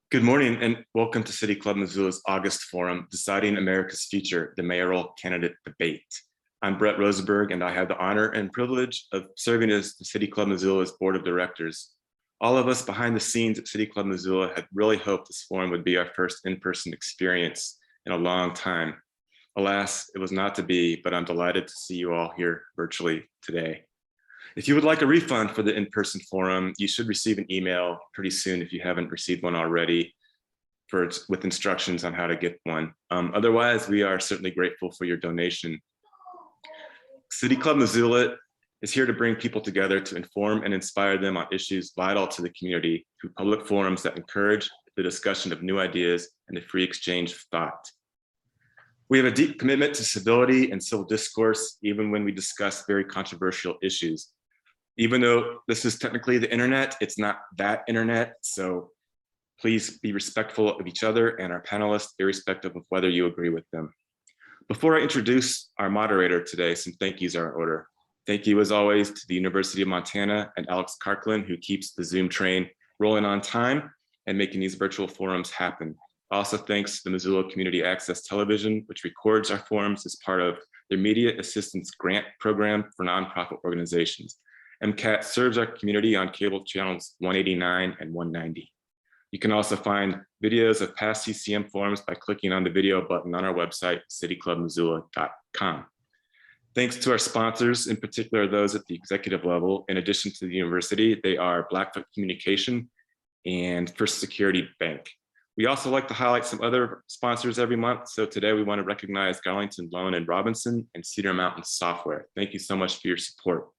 Good morning and welcome to City Club Missoula's August Forum, Deciding America's Future, the Mayoral Candidate Debate. I'm Brett Rosenberg and I have the honor and privilege of serving as the City Club Missoula's Board of Directors. All of us behind the scenes at City Club Missoula had really hoped this forum would be our first in-person experience in a long time. Alas, it was not to be, but I'm delighted to see you all here virtually today. If you would like a refund for the in-person forum, you should receive an email pretty soon if you haven't received one already with instructions on how to get one. Otherwise, we are certainly grateful for your donation. City Club Missoula is here to bring people together to inform and inspire them on issues vital to the community through public forums that encourage the discussion of new ideas and the free exchange of thought. We have a deep commitment to civility and civil discourse, even when we discuss very controversial issues. Even though this is technically the internet, it's not that internet, so please be respectful of each other and our panelists, irrespective of whether you agree with them. Before I introduce our moderator today, some thank yous are in order. Thank you, as always, to the University of Montana and Alex Karklin, who keeps the Zoom train rolling on time and making these virtual forums happen. Also, thanks to the Missoula Community Access Television, which records our forums as part of their Media Assistance Grant Program for nonprofit organizations. MCAT serves our community on cable channels 189 and 190. You can also find videos of past CCM forums by clicking on the video button on our website, cityclubmissoula.com. Thanks to our sponsors, in particular those at the executive level. In addition to the university, they are Blackfoot Communication and First Security Bank. We also like to highlight some other sponsors every month. So today we want to recognize Garlington Loan and Robinson and Cedar Mountain Software. Thank you so much for your support.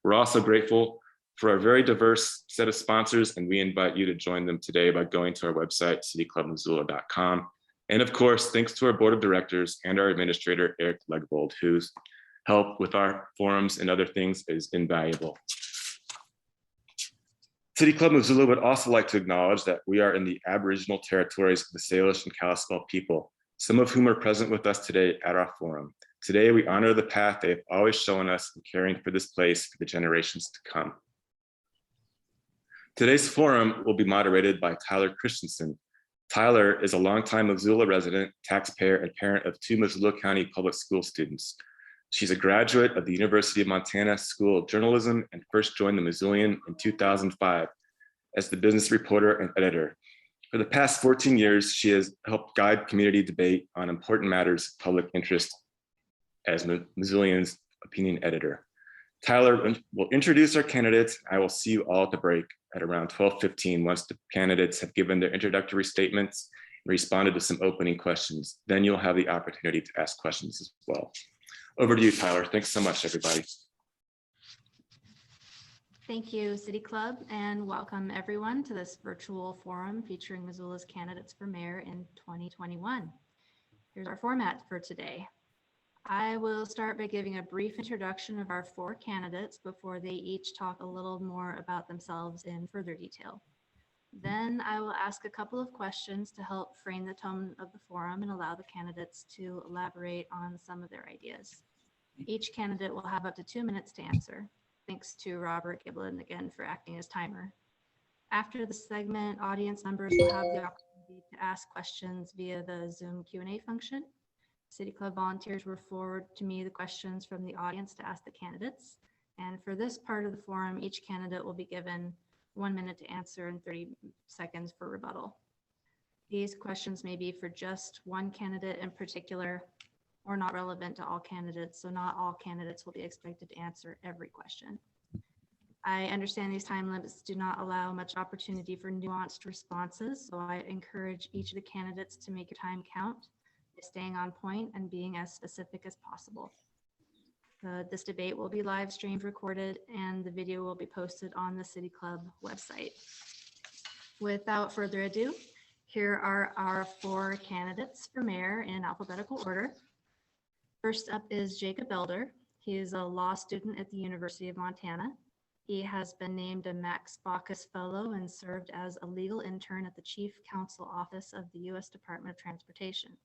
We're also grateful for our very diverse set of sponsors, and we invite you to join them today by going to our website, cityclubmissoula.com. And of course, thanks to our board of directors and our administrator, Eric Legbold, whose help with our forums and other things is invaluable. City Club Missoula would also like to acknowledge that we are in the Aboriginal territories of the Salish and Kalispel people, some of whom are present with us today at our forum. Today, we honor the path they have always shown us in caring for this place for the generations to come. Today's forum will be moderated by Tyler Christensen. Tyler is a longtime Missoula resident, taxpayer, and parent of 2 Missoula County public school students. She's a graduate of the University of Montana School of Journalism and first joined the Missoulian in 2005 as the business reporter and editor. For the past 14 years, she has helped guide community debate on important matters of public interest as Missoulian's opinion editor. Tyler will introduce our candidates. I will see you all at the break at around 12:15 once the candidates have given their introductory statements and responded to some opening questions. Then you'll have the opportunity to ask questions as well. Over to you, Tyler. Thanks so much, everybody. Thank you, City Club, and welcome everyone to this virtual forum featuring Missoula's candidates for mayor in 2021. Here's our format for today. I will start by giving a brief introduction of our 4 candidates before they each talk a little more about themselves in further detail. Then I will ask a couple of questions to help frame the tone of the forum and allow the candidates to elaborate on some of their ideas. Each candidate will have up to 2 minutes to answer. Thanks to Robert Giblin again for acting as timer. After the segment, audience members will have the opportunity to ask questions via the Zoom Q&A function. City Club volunteers will forward to me the questions from the audience to ask the candidates. And for this part of the forum, each candidate will be given 1 minute to answer and 30 seconds for rebuttal. These questions may be for just one candidate in particular or not relevant to all candidates, so not all candidates will be expected to answer every question. I understand these time limits do not allow much opportunity for nuanced responses, so I encourage each of the candidates to make your time count, staying on point and being as specific as possible. This debate will be live streamed, recorded, and the video will be posted on the City Club website. Without further ado, here are our 4 candidates for mayor in alphabetical order. First up is Jacob Elder. He is a law student at the University of Montana. He has been named a Max Baucus Fellow and served as a legal intern at the Chief Counsel Office of the U.S. Department of Transportation.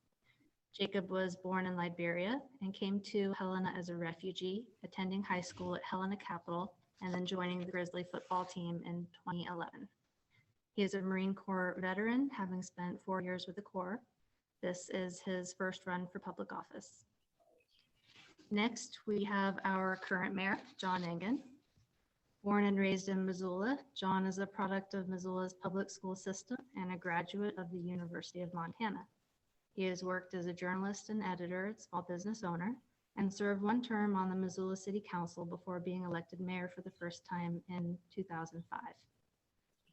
Jacob was born in Liberia and came to Helena as a refugee, attending high school at Helena Capital and then joining the Grizzly football team in 2011. He is a Marine Corps veteran, having spent 4 years with the Corps. This is his first run for public office. Next, we have our current mayor, John Engen. Born and raised in Missoula, John is a product of Missoula's public school system and a graduate of the University of Montana. He has worked as a journalist and editor, small business owner, and served 1 term on the Missoula City Council before being elected mayor for the first time in 2005.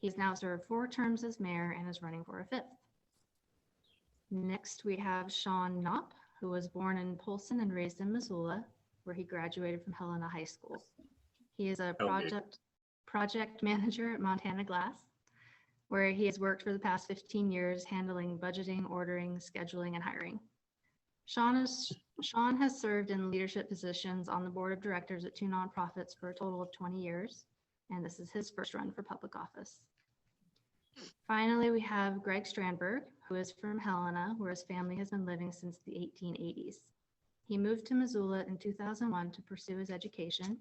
He's now served 4 terms as mayor and is running for a 5th. Next, we have Shawn Knopp, who was born in Polson and raised in Missoula, where he graduated from Helena High School. He is a project manager at Montana Glass, where he has worked for the past 15 years handling budgeting, ordering, scheduling, and hiring. Shawn has served in leadership positions on the board of directors at 2 nonprofits for a total of 20 years, and this is his first run for public office. Finally, we have Greg Strandberg, who is from Helena, where his family has been living since the 1880s. He moved to Missoula in 2001 to pursue his education.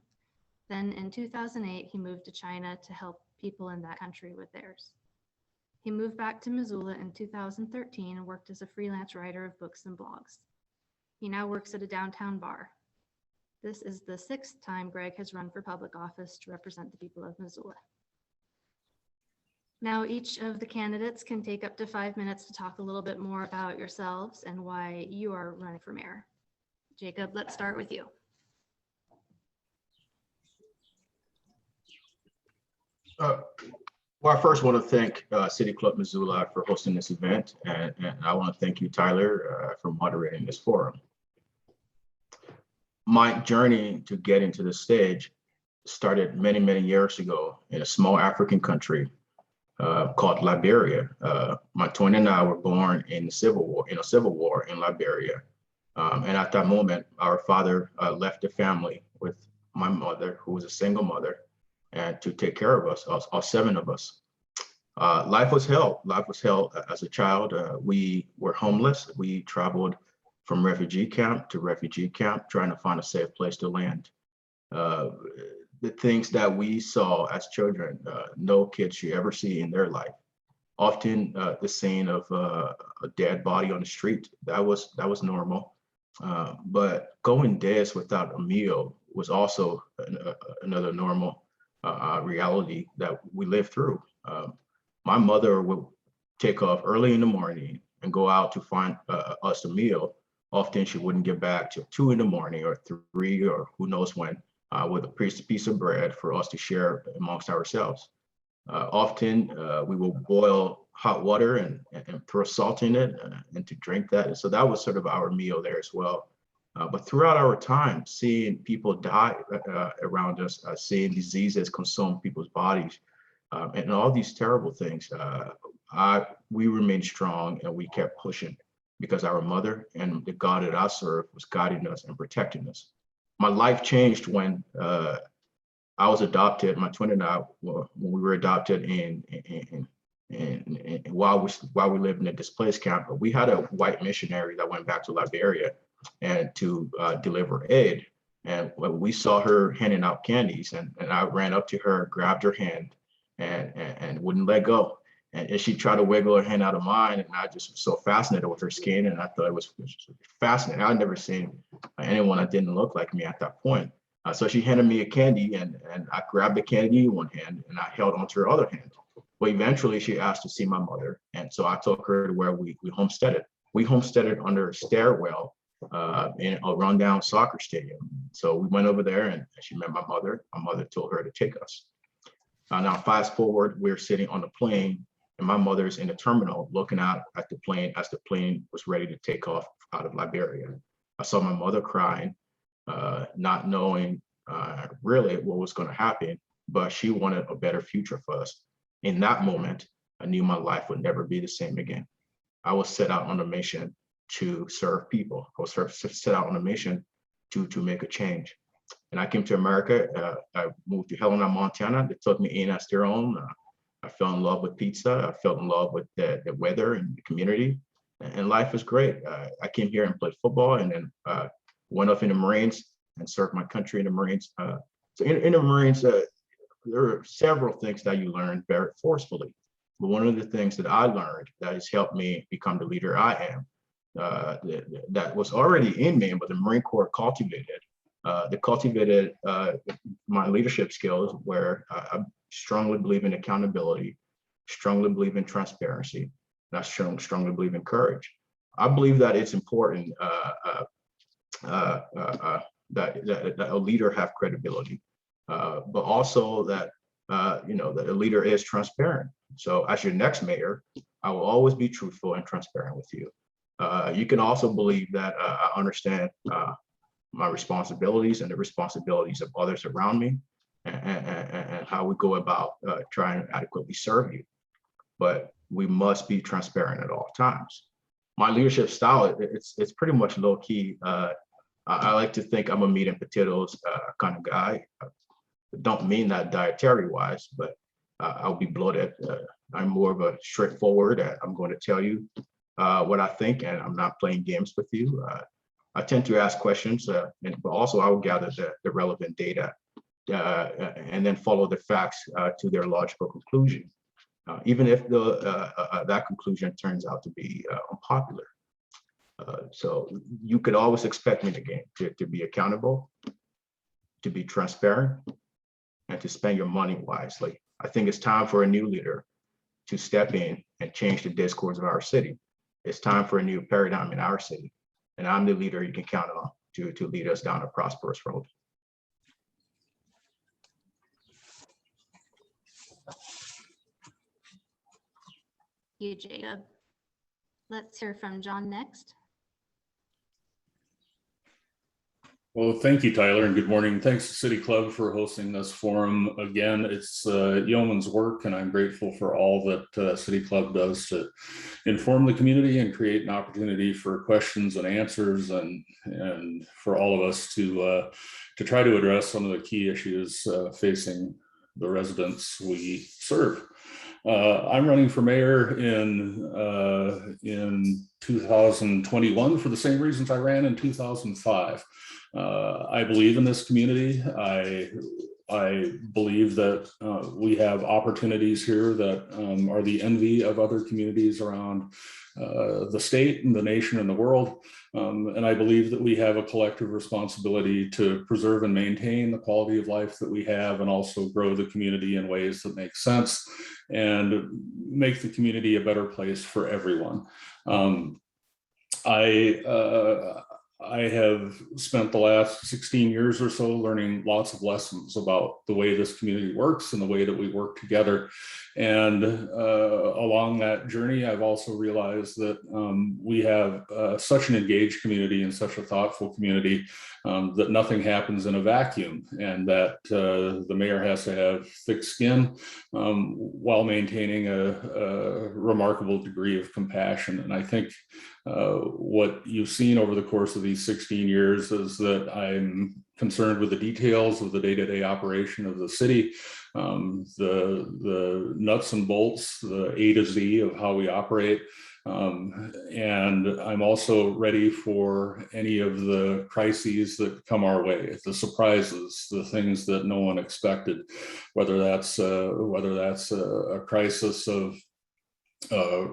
Then in 2008, he moved to China to help people in that country with theirs. He moved back to Missoula in 2013 and worked as a freelance writer of books and blogs. He now works at a downtown bar. This is the 6th time Greg has run for public office to represent the people of Missoula. Now, each of the candidates can take up to 5 minutes to talk a little bit more about yourselves and why you are running for mayor. Jacob, let's start with you. Well, I first want to thank City Club Missoula for hosting this event, and I want to thank you, Tyler, for moderating this forum. My journey to get into the stage started many, many years ago in a small African country called Liberia. My twin and I were born in a civil war in Liberia. And at that moment, our father left the family with my mother, who was a single mother, and to take care of us, all 7 of us. Life was hell. Life was hell as a child. We were homeless. We traveled from refugee camp to refugee camp, trying to find a safe place to land. The things that we saw as children, no kid should ever see in their life. Often the scene of a dead body on the street, that was normal. But going days without a meal was also another normal reality that we lived through. My mother would take off early in the morning and go out to find us a meal. Often she wouldn't get back till 2 in the morning or 3 or who knows when, with a piece of bread for us to share amongst ourselves. Often we will boil hot water and throw salt in it and to drink that. And so that was sort of our meal there as well. But throughout our time, seeing people die around us, seeing diseases consume people's bodies, and all these terrible things, we remained strong and we kept pushing because our mother and the God that I serve was guiding us and protecting us. My life changed when I was adopted. My twin and I, when we were adopted while we lived in a displaced camp, but we had a white missionary that went back to Liberia and to deliver aid. And when we saw her handing out candies, and I ran up to her, grabbed her hand, and wouldn't let go. And she tried to wiggle her hand out of mine, and I just was so fascinated with her skin, and I thought it was fascinating. I'd never seen anyone that didn't look like me at that point. So she handed me a candy, and I grabbed the candy in one hand, and I held onto her other hand. Well, eventually she asked to see my mother, and so I took her to where we homesteaded. We homesteaded under a stairwell in a rundown soccer stadium. So we went over there, and she met my mother. My mother told her to take us. Now fast forward, we're sitting on the plane, and my mother's in the terminal looking out at the plane as the plane was ready to take off out of Liberia. I saw my mother crying, not knowing really what was going to happen, but she wanted a better future for us. In that moment, I knew my life would never be the same again. I was set out on a mission to serve people. I was set out on a mission to make a change. And I came to America. I moved to Helena, Montana. They took me in as their own. I fell in love with pizza. I fell in love with the weather and the community. And life was great. I came here and played football, and then went off in the Marines and served my country in the Marines. So in the Marines, there are several things that you learn very forcefully. But one of the things that I learned that has helped me become the leader I am, that was already in me, but the Marine Corps cultivated. They cultivated my leadership skills, where I strongly believe in accountability, strongly believe in transparency, and I strongly believe in courage. I believe that it's important that a leader have credibility, but also that that a leader is transparent. So as your next mayor, I will always be truthful and transparent with you. You can also believe that I understand my responsibilities and the responsibilities of others around me, and how we go about trying to adequately serve you. But we must be transparent at all times. My leadership style, it's pretty much low key. I like to think I'm a meat and potatoes kind of guy. I don't mean that dietary wise, but I'll be bloated. I'm more of a straightforward. I'm going to tell you what I think, and I'm not playing games with you. I tend to ask questions, but also I will gather the relevant data and then follow the facts to their logical conclusion, even if that conclusion turns out to be unpopular. So you could always expect me to be accountable, to be transparent, and to spend your money wisely. I think it's time for a new leader to step in and change the discourse of our city. It's time for a new paradigm in our city. And I'm the leader you can count on to lead us down a prosperous road. Thank you, Jacob. Let's hear from John next. Well, thank you, Tyler, and good morning. Thanks to City Club for hosting this forum. Again, it's yeoman's work, and I'm grateful for all that City Club does to inform the community and create an opportunity for questions and answers, and for all of us to try to address some of the key issues facing the residents we serve. I'm running for mayor in 2021 for the same reasons I ran in 2005. I believe in this community. I believe that we have opportunities here that are the envy of other communities around the state and the nation and the world. And I believe that we have a collective responsibility to preserve and maintain the quality of life that we have, and also grow the community in ways that make sense and make the community a better place for everyone. I have spent the last 16 years or so learning lots of lessons about the way this community works and the way that we work together. And along that journey, I've also realized that we have such an engaged community and such a thoughtful community that nothing happens in a vacuum, and that the mayor has to have thick skin while maintaining a remarkable degree of compassion. And I think what you've seen over the course of these 16 years is that I'm concerned with the details of the day-to-day operation of the city, the nuts and bolts, the A to Z of how we operate. And I'm also ready for any of the crises that come our way, the surprises, the things that no one expected, whether that's a crisis of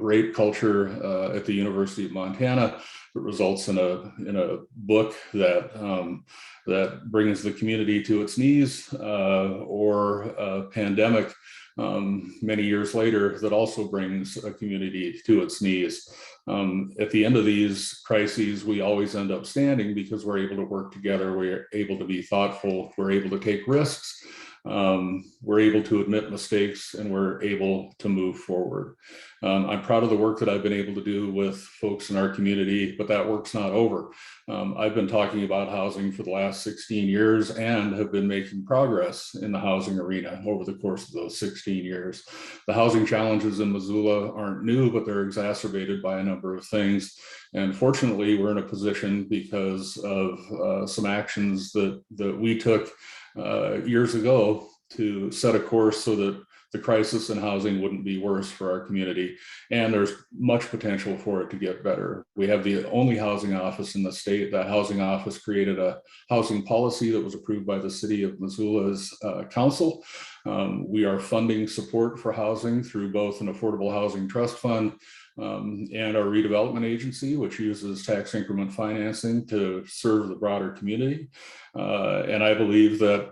rape culture at the University of Montana that results in a book that brings the community to its knees, or a pandemic many years later that also brings a community to its knees. At the end of these crises, we always end up standing because we're able to work together, we're able to be thoughtful, we're able to take risks, we're able to admit mistakes, and we're able to move forward. I'm proud of the work that I've been able to do with folks in our community, but that work's not over. I've been talking about housing for the last 16 years and have been making progress in the housing arena over the course of those 16 years. The housing challenges in Missoula aren't new, but they're exacerbated by a number of things. And fortunately, we're in a position because of some actions that we took years ago to set a course so that the crisis in housing wouldn't be worse for our community. And there's much potential for it to get better. We have the only housing office in the state. That housing office created a housing policy that was approved by the city of Missoula's council. We are funding support for housing through both an affordable housing trust fund and our redevelopment agency, which uses tax increment financing to serve the broader community. And I believe that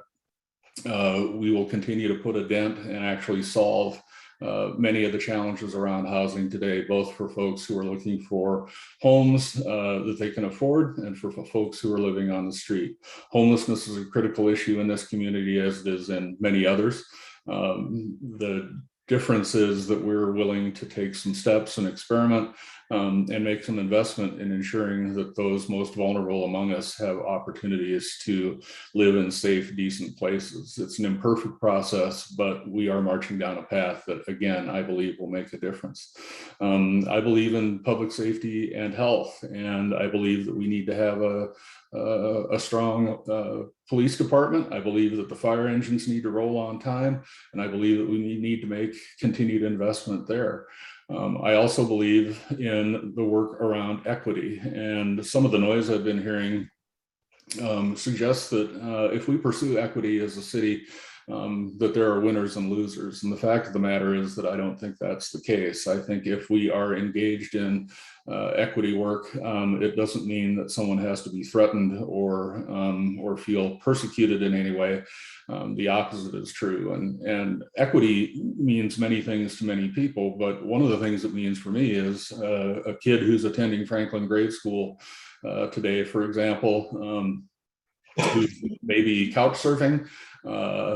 we will continue to put a dent and actually solve many of the challenges around housing today, both for folks who are looking for homes that they can afford and for folks who are living on the street. Homelessness is a critical issue in this community, as it is in many others. The difference is that we're willing to take some steps and experiment and make some investment in ensuring that those most vulnerable among us have opportunities to live in safe, decent places. It's an imperfect process, but we are marching down a path that, again, I believe will make a difference. I believe in public safety and health, and I believe that we need to have a strong police department. I believe that the fire engines need to roll on time, and I believe that we need to make continued investment there. I also believe in the work around equity, and some of the noise I've been hearing suggests that if we pursue equity as a city, that there are winners and losers. And the fact of the matter is that I don't think that's the case. I think if we are engaged in equity work, it doesn't mean that someone has to be threatened or feel persecuted in any way. The opposite is true. And equity means many things to many people, but one of the things it means for me is a kid who's attending Franklin Grade School today, for example, who may be couch surfing,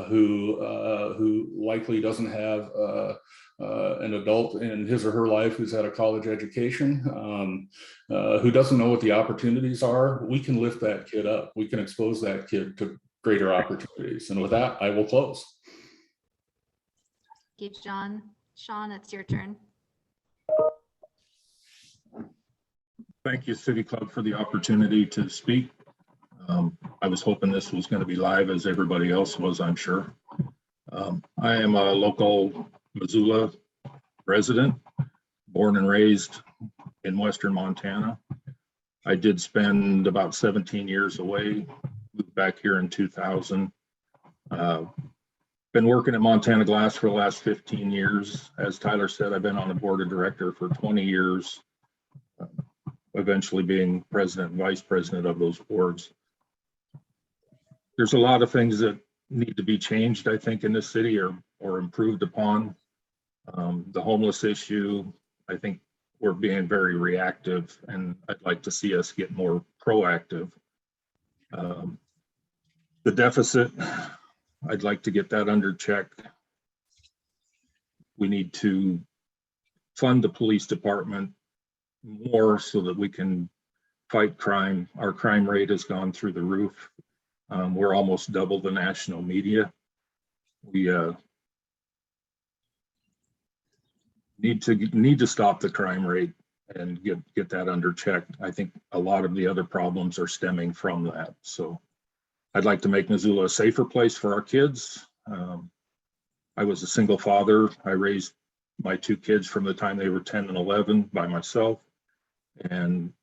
who likely doesn't have an adult in his or her life who's had a college education, who doesn't know what the opportunities are. We can lift that kid up. We can expose that kid to greater opportunities. And with that, I will close. Thank you, John. Shawn, it's your turn. Thank you, City Club, for the opportunity to speak. I was hoping this was going to be live, as everybody else was, I'm sure. I am a local Missoula resident, born and raised in Western Montana. I did spend about 17 years away, moved back here in 2000. Been working at Montana Glass for the last 15 years. As Tyler said, I've been on the board of director for 20 years, eventually being president and vice president of those boards. There's a lot of things that need to be changed, I think, in this city or improved upon. The homeless issue, I think we're being very reactive, and I'd like to see us get more proactive. The deficit, I'd like to get that under check. We need to fund the police department more so that we can fight crime. Our crime rate has gone through the roof. We're almost double the national media. We need to stop the crime rate and get that under check. I think a lot of the other problems are stemming from that. So I'd like to make Missoula a safer place for our kids. I was a single father. I raised my two kids from the time they were 10 and 11 by myself. And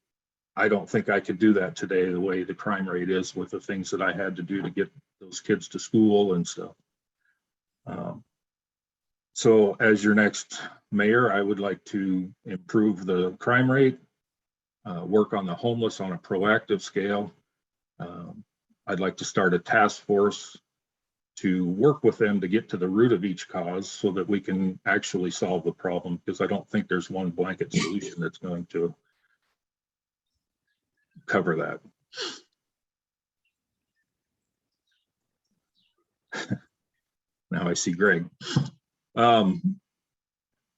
I don't think I could do that today, the way the crime rate is with the things that I had to do to get those kids to school and stuff. So as your next mayor, I would like to improve the crime rate, work on the homeless on a proactive scale. I'd like to start a task force to work with them to get to the root of each cause so that we can actually solve the problem, because I don't think there's one blanket solution that's going to cover that. Now I see Greg.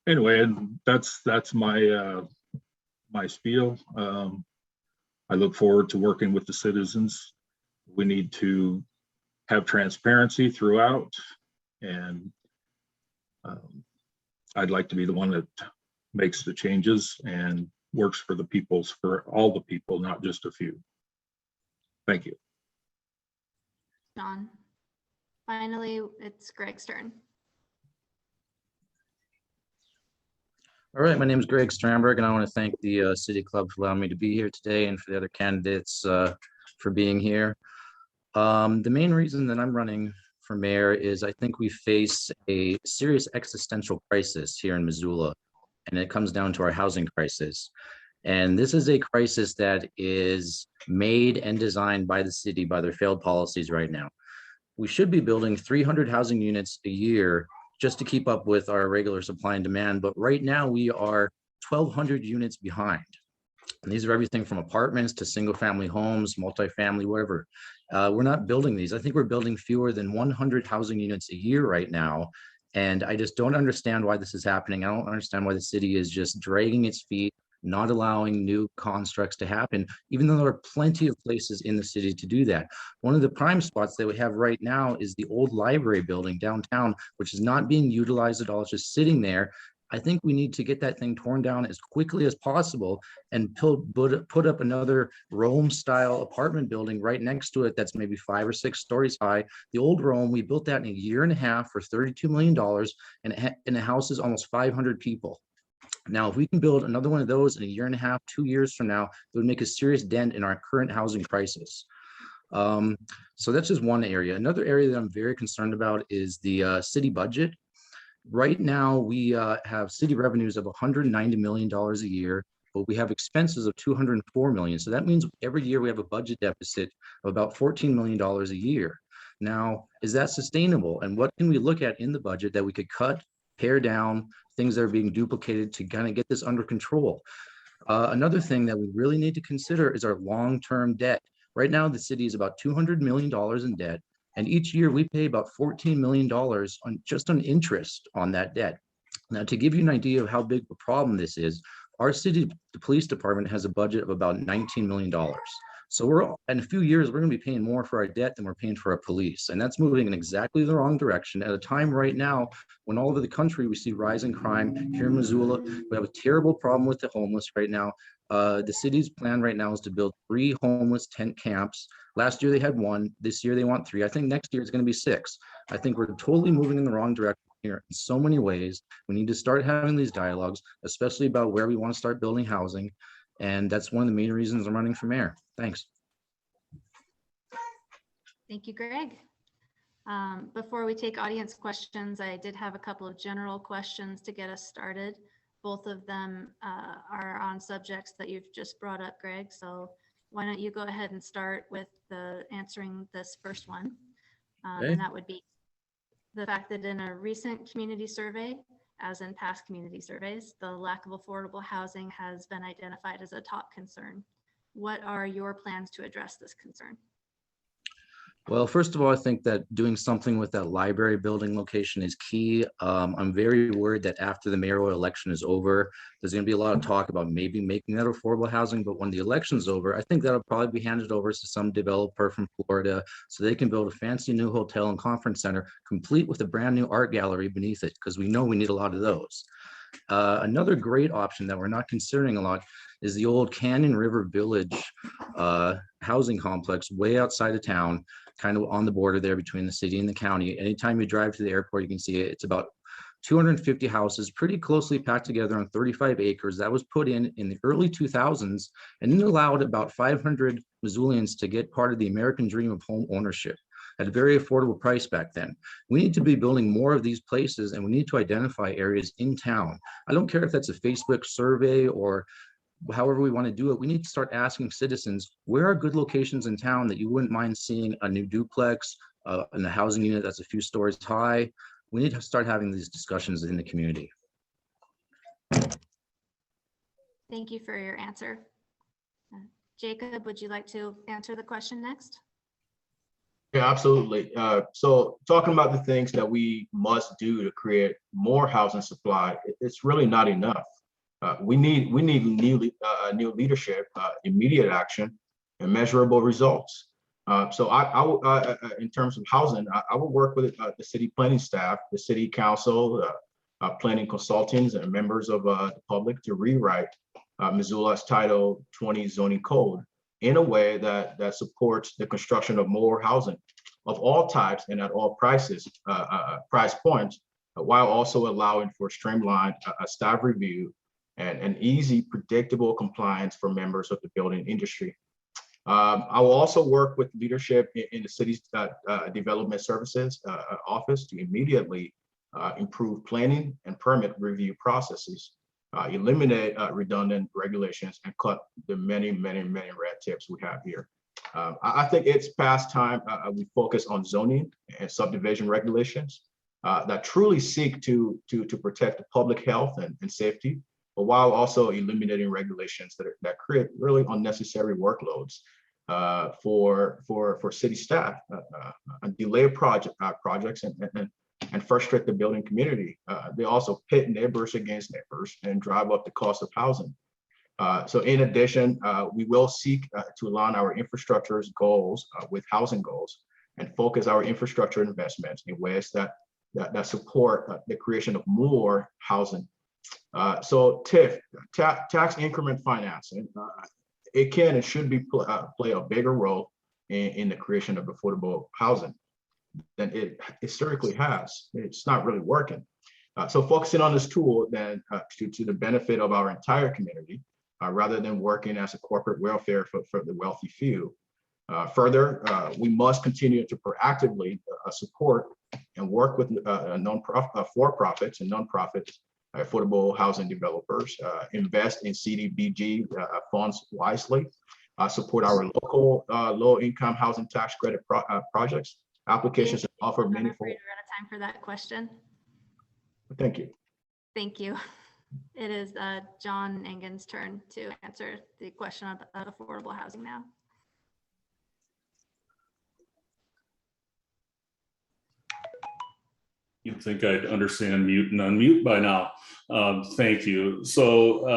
Anyway, and that's my my spiel. I look forward to working with the citizens. We need to have transparency throughout, and I'd like to be the one that makes the changes and works for all the people, not just a few. Thank you. John. Finally, it's Greg's turn. All right, my name is Greg Strandberg, and I want to thank the City Club for allowing me to be here today and for the other candidates for being here. The main reason that I'm running for mayor is I think we face a serious existential crisis here in Missoula, and it comes down to our housing crisis. And this is a crisis that is made and designed by the city by their failed policies right now. We should be building 300 housing units a year just to keep up with our regular supply and demand. But right now we are 1,200 units behind. And these are everything from apartments to single family homes, multifamily, whatever. We're not building these. I think we're building fewer than 100 housing units a year right now. And I just don't understand why this is happening. I don't understand why the city is just dragging its feet, not allowing new constructs to happen, even though there are plenty of places in the city to do that. One of the prime spots that we have right now is the old library building downtown, which is not being utilized at all. It's just sitting there. I think we need to get that thing torn down as quickly as possible and put up another Rome style apartment building right next to it that's maybe 5 or 6 stories high. The old Rome, we built that in a year and a half for $32 million, and it houses almost 500 people. Now, if we can build another one of those in a year and a half, 2 years from now, it would make a serious dent in our current housing crisis. So that's just one area. Another area that I'm very concerned about is the city budget. Right now, we have city revenues of $190 million a year, but we have expenses of $204 million. So that means every year we have a budget deficit of about $14 million a year. Now, is that sustainable? And what can we look at in the budget that we could cut, pare down, things that are being duplicated to kind of get this under control? Another thing that we really need to consider is our long-term debt. Right now, the city is about $200 million in debt, and each year we pay about $14 million on interest on that debt. Now, to give you an idea of how big of a problem this is, our city police department has a budget of about $19 million. So in a few years, we're going to be paying more for our debt than we're paying for our police. And that's moving in exactly the wrong direction at a time right now when all over the country we see rising crime. Here in Missoula, we have a terrible problem with the homeless right now. The city's plan right now is to build 3 homeless tent camps. Last year they had 1. This year they want 3. I think next year it's going to be 6. I think we're totally moving in the wrong direction here in so many ways. We need to start having these dialogues, especially about where we want to start building housing. And that's one of the main reasons I'm running for mayor. Thanks. Thank you, Greg. Before we take audience questions, I did have a couple of general questions to get us started. Both of them are on subjects that you've just brought up, Greg. So why don't you go ahead and start with answering this first one. Okay. And that would be the fact that in a recent community survey, as in past community surveys, the lack of affordable housing has been identified as a top concern. What are your plans to address this concern? Well, first of all, I think that doing something with that library building location is key. I'm very worried that after the mayoral election is over, there's going to be a lot of talk about maybe making that affordable housing. But when the election's over, I think that'll probably be handed over to some developer from Florida so they can build a fancy new hotel and conference center, complete with a brand new art gallery beneath it, because we know we need a lot of those. Another great option that we're not considering a lot is the old Canyon River Village housing complex way outside of town, kind of on the border there between the city and the county. Anytime you drive to the airport, you can see it. It's about 250 houses, pretty closely packed together on 35 acres. That was put in the early 2000s, and it allowed about 500 Missoulians to get part of the American dream of home ownership at a very affordable price back then. We need to be building more of these places, and we need to identify areas in town. I don't care if that's a Facebook survey or however we want to do it. We need to start asking citizens, where are good locations in town that you wouldn't mind seeing a new duplex in a housing unit that's a few stories high? We need to start having these discussions in the community. Thank you for your answer. Jacob, would you like to answer the question next? Yeah, absolutely. So talking about the things that we must do to create more housing supply, it's really not enough. We need new leadership, immediate action, and measurable results. So in terms of housing, I will work with the city planning staff, the city council, planning consultants, and members of the public to rewrite Missoula's Title 20 zoning code in a way that supports the construction of more housing of all types and at all price points, while also allowing for streamlined staff review and easy, predictable compliance for members of the building industry. I will also work with leadership in the city's development services office to immediately improve planning and permit review processes, eliminate redundant regulations, and cut the many red tapes we have here. I think it's past time we focus on zoning and subdivision regulations that truly seek to protect the public health and safety, but while also eliminating regulations that create really unnecessary workloads for city staff, and delay projects and frustrate the building community. They also pit neighbors against neighbors and drive up the cost of housing. So in addition, we will seek to align our infrastructure's goals with housing goals and focus our infrastructure investments in ways that support the creation of more housing. So TIF, tax increment financing, it can and should be play a bigger role in the creation of affordable housing than it historically has. It's not really working. So focusing on this tool then to the benefit of our entire community, rather than working as a corporate welfare for the wealthy few. Further, we must continue to proactively support and work with for-profits and nonprofits, affordable housing developers, invest in CDBG funds wisely, support our local low-income housing tax credit projects, applications that offer meaningful. We're out of time for that question. Thank you. Thank you. It is John Engen's turn to answer the question about affordable housing now. You'd think I'd understand mute and unmute by now. Thank you. So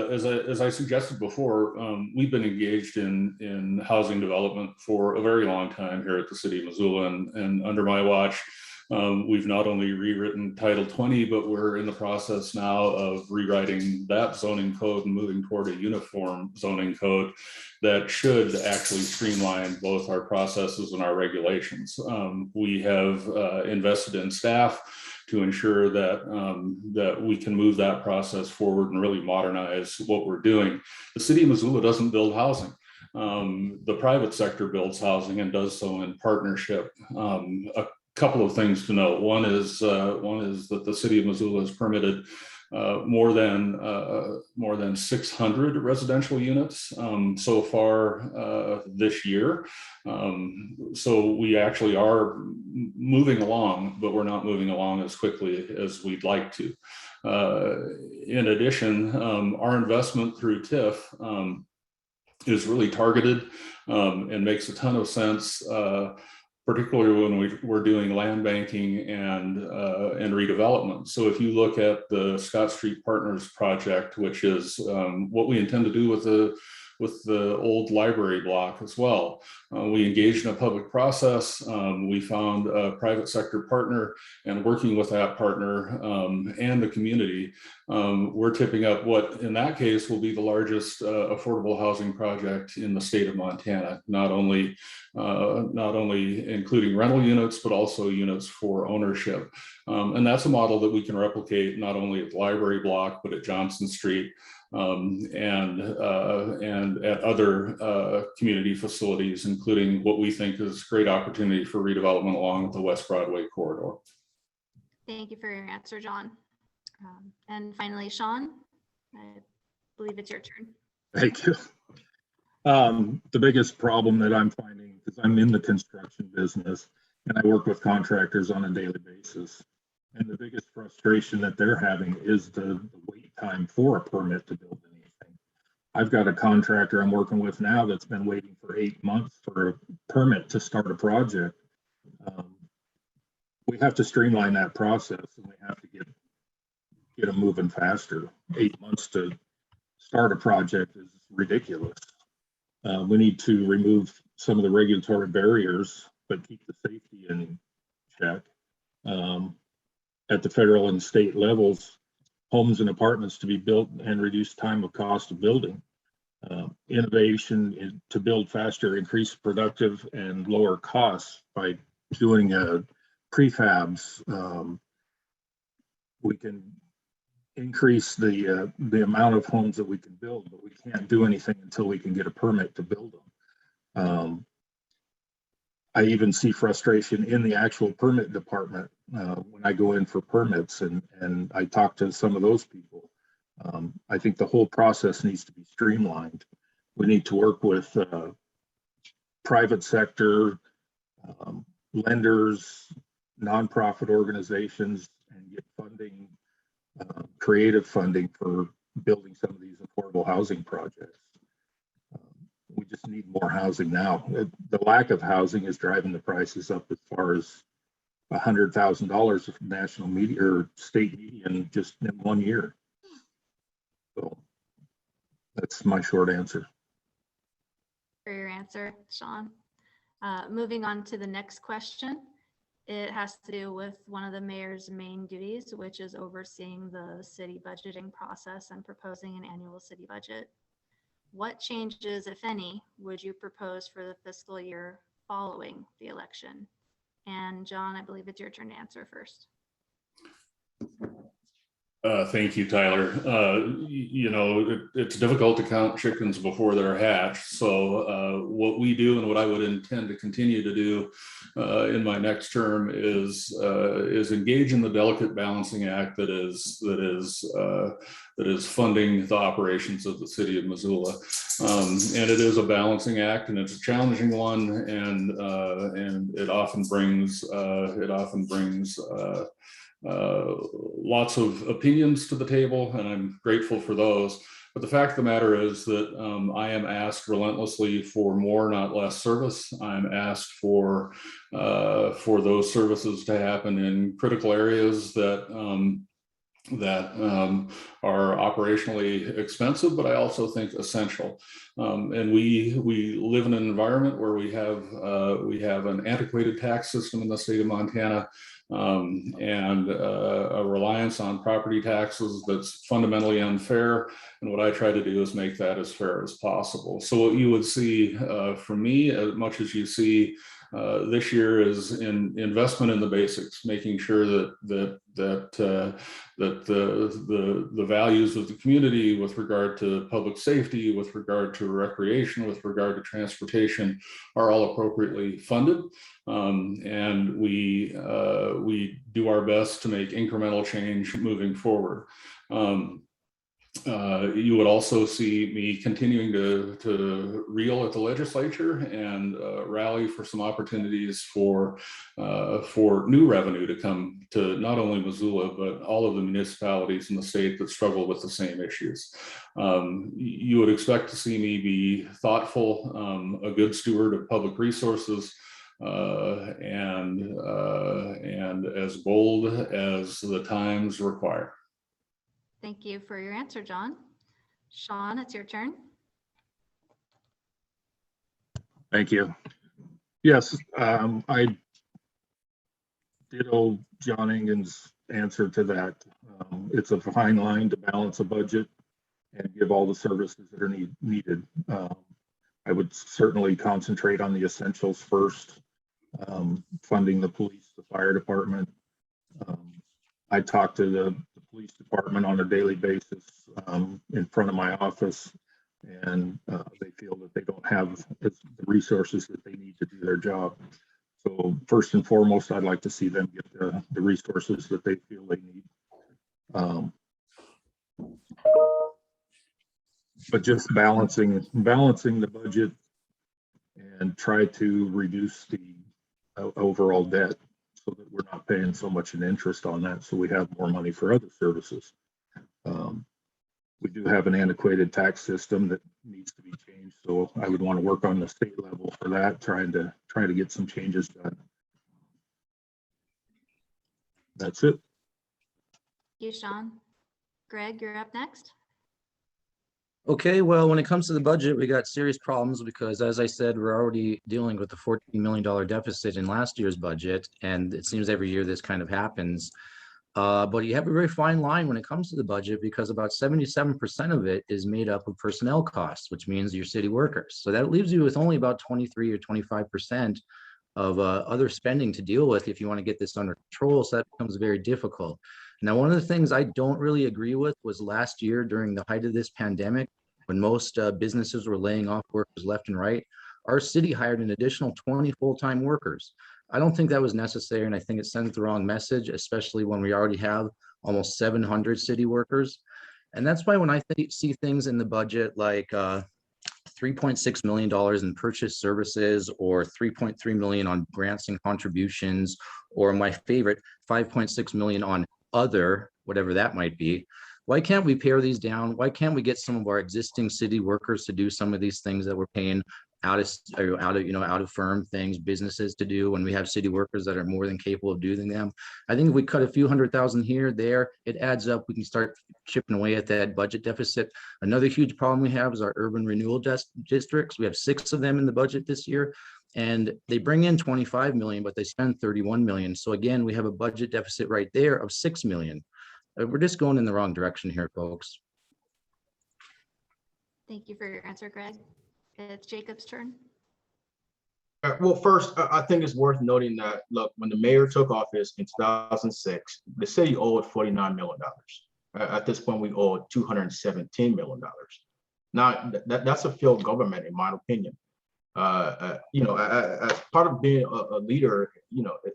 as I suggested before, we've been engaged in housing development for a very long time here at the City of Missoula, and under my watch, we've not only rewritten Title 20, but we're in the process now of rewriting that zoning code and moving toward a uniform zoning code that should actually streamline both our processes and our regulations. We have invested in staff to ensure that we can move that process forward and really modernize what we're doing. The City of Missoula doesn't build housing. The private sector builds housing and does so in partnership. A couple of things to note. One is that the City of Missoula has permitted more than 600 residential units so far this year. So we actually are moving along, but we're not moving along as quickly as we'd like to. In addition, our investment through TIF is really targeted and makes a ton of sense, particularly when we're doing land banking and redevelopment. So if you look at the Scott Street Partners project, which is what we intend to do with the old library block as well, we engaged in a public process. We found a private sector partner, and working with that partner and the community, we're tipping up what in that case will be the largest affordable housing project in the state of Montana, not only including rental units, but also units for ownership. And that's a model that we can replicate not only at the library block, but at Johnson Street and at other community facilities, including what we think is great opportunity for redevelopment along the West Broadway corridor. Thank you for your answer, John. And finally, Shawn, I believe it's your turn. Thank you. The biggest problem that I'm finding, because I'm in the construction business and I work with contractors on a daily basis, and the biggest frustration that they're having is the wait time for a permit to build anything. I've got a contractor I'm working with now that's been waiting for 8 months for a permit to start a project. We have to streamline that process, and we have to get them moving faster. 8 months to start a project is ridiculous. We need to remove some of the regulatory barriers, but keep the safety in check. At the federal and state levels, homes and apartments to be built and reduce time of cost of building. Innovation to build faster, increase productive and lower costs by doing prefabs. We can increase the amount of homes that we can build, but we can't do anything until we can get a permit to build them. I even see frustration in the actual permit department when I go in for permits, and I talk to some of those people. I think the whole process needs to be streamlined. We need to work with private sector, lenders, nonprofit organizations, and get funding, creative funding for building some of these affordable housing projects. We just need more housing now. The lack of housing is driving the prices up as far as $100,000 of national media or state median just in 1 year. So that's my short answer. For your answer, Shawn. Moving on to the next question. It has to do with one of the mayor's main duties, which is overseeing the city budgeting process and proposing an annual city budget. What changes, if any, would you propose for the fiscal year following the election? And John, I believe it's your turn to answer first. Thank you, Tyler. It's difficult to count chickens before they're hatched. So what we do and what I would intend to continue to do in my next term is engage in the delicate balancing act that is funding the operations of the city of Missoula. And it is a balancing act, and it's a challenging one, and it often brings lots of opinions to the table, and I'm grateful for those. But the fact of the matter is that I am asked relentlessly for more, not less service. I'm asked for those services to happen in critical areas that are operationally expensive, but I also think essential. And we live in an environment where we have an antiquated tax system in the state of Montana, and a reliance on property taxes that's fundamentally unfair. And what I try to do is make that as fair as possible. So what you would see from me, as much as you see this year, is investment in the basics, making sure that the values of the community with regard to public safety, with regard to recreation, with regard to transportation, are all appropriately funded. And we do our best to make incremental change moving forward. You would also see me continuing to reel at the legislature and rally for some opportunities for new revenue to come to not only Missoula, but all of the municipalities in the state that struggle with the same issues. You would expect to see me be thoughtful, a good steward of public resources, and as bold as the times require. Thank you for your answer, John. Shawn, it's your turn. Thank you. Yes, I ditto John Engen's answer to that. It's a fine line to balance a budget and give all the services that are needed. I would certainly concentrate on the essentials first, funding the police, the fire department. I talk to the police department on a daily basis in front of my office, and they feel that they don't have the resources that they need to do their job. So first and foremost, I'd like to see them get the resources that they feel they need. But just balancing the budget and try to reduce the overall debt, so that we're not paying so much in interest on that, so we have more money for other services. We do have an antiquated tax system that needs to be changed, so I would want to work on the state level for that, trying to get some changes done. That's it. Thank you, Shawn. Greg, you're up next. Okay, well, when it comes to the budget, we got serious problems because, as I said, we're already dealing with the $14 million deficit in last year's budget, and it seems every year this kind of happens. But you have a very fine line when it comes to the budget, because about 77% of it is made up of personnel costs, which means your city workers. So that leaves you with only about 23 or 25% other spending to deal with if you want to get this under control. So that becomes very difficult. Now, one of the things I don't really agree with was last year during the height of this pandemic, when most businesses were laying off workers left and right, our city hired an additional 20 full-time workers. I don't think that was necessary, and I think it sends the wrong message, especially when we already have almost 700 city workers. And that's why when I see things in the budget like $3.6 million in purchase services or $3.3 million on grants and contributions, or my favorite, $5.6 million on other, whatever that might be. Why can't we pare these down? Why can't we get some of our existing city workers to do some of these things that we're paying out of firm things, businesses to do, when we have city workers that are more than capable of doing them? I think if we cut a few $100,000 here, there, it adds up. We can start chipping away at that budget deficit. Another huge problem we have is our urban renewal districts. We have 6 of them in the budget this year, and they bring in 25 million, but they spend 31 million. So again, we have a budget deficit right there of 6 million. We're just going in the wrong direction here, folks. Thank you for your answer, Greg. It's Jacob's turn. Well, first, I think it's worth noting that, look, when the mayor took office in 2006, the city owed $49 million. At this point, we owe $217 million. Now, that's a failed government, in my opinion. As part of being a leader,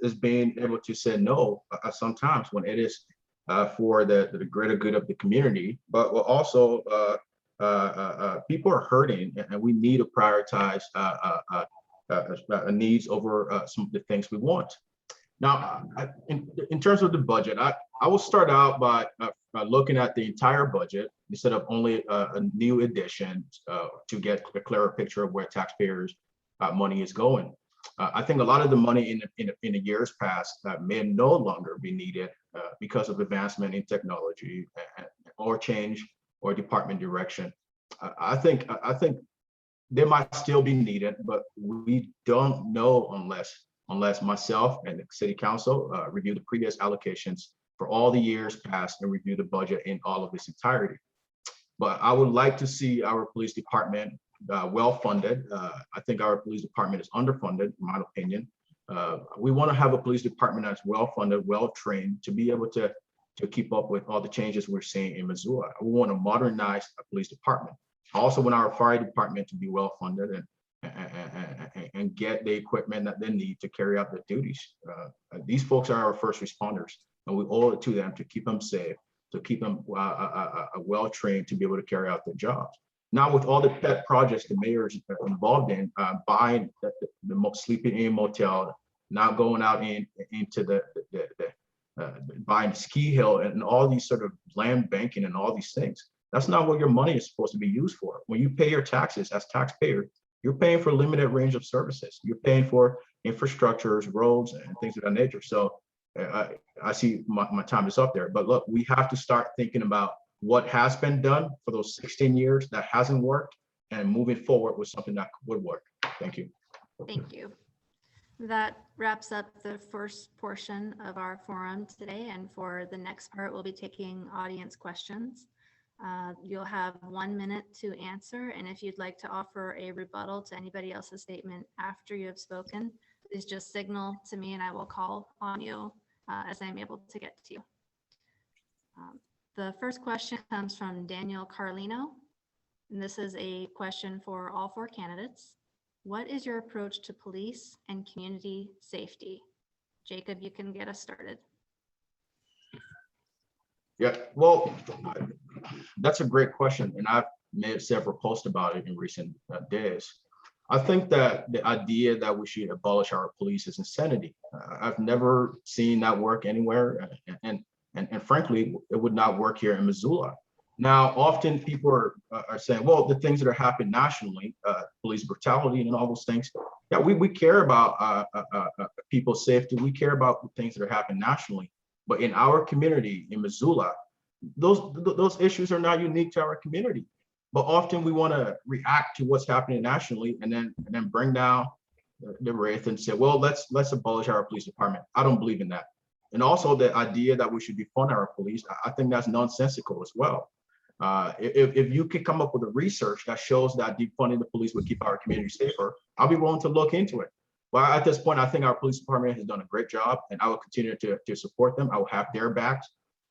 is being able to say no sometimes when it is for the greater good of the community, but also people are hurting, and we need to prioritize needs over some of the things we want. Now, in terms of the budget, I will start out by looking at the entire budget instead of only a new addition to get a clearer picture of where taxpayers' money is going. I think a lot of the money in the years past may no longer be needed because of advancement in technology or change or department direction. I think they might still be needed, but we don't know unless myself and the city council review the previous allocations for all the years past and review the budget in all of its entirety. But I would like to see our police department well-funded. I think our police department is underfunded, in my opinion. We want to have a police department that's well-funded, well-trained to be able to keep up with all the changes we're seeing in Missoula. We want to modernize a police department. I also want our fire department to be well-funded and get the equipment that they need to carry out their duties. These folks are our first responders, and we owe it to them to keep them safe, to keep them well-trained to be able to carry out their jobs. Now, with all the pet projects the mayor is involved in, buying the sleeping in motel, not going out into the buying ski hill and all these sort of land banking and all these things. That's not what your money is supposed to be used for. When you pay your taxes as taxpayer, you're paying for a limited range of services. You're paying for infrastructures, roads, and things of that nature. So I see my time is up there. But look, we have to start thinking about what has been done for those 16 years that hasn't worked, and moving forward with something that would work. Thank you. Thank you. That wraps up the first portion of our forum today. And for the next part, we'll be taking audience questions. You'll have 1 minute to answer. And if you'd like to offer a rebuttal to anybody else's statement after you have spoken, please just signal to me and I will call on you as I'm able to get to you. The first question comes from Daniel Carlino, and this is a question for all 4 candidates. What is your approach to police and community safety? Jacob, you can get us started. Yeah, well, that's a great question, and I've made several posts about it in recent days. I think that the idea that we should abolish our police is insanity. I've never seen that work anywhere, and frankly, it would not work here in Missoula. Now, often people are saying, well, the things that are happening nationally, police brutality and all those things, yeah, we care about people's safety. We care about the things that are happening nationally. But in our community in Missoula, those issues are not unique to our community. But often we want to react to what's happening nationally and then bring down the wraith and say, well, let's abolish our police department. I don't believe in that. And also the idea that we should defund our police, I think that's nonsensical as well. If you could come up with a research that shows that defunding the police would keep our community safer, I'll be willing to look into it. Well, at this point, I think our police department has done a great job, and I will continue to support them. I will have their backs.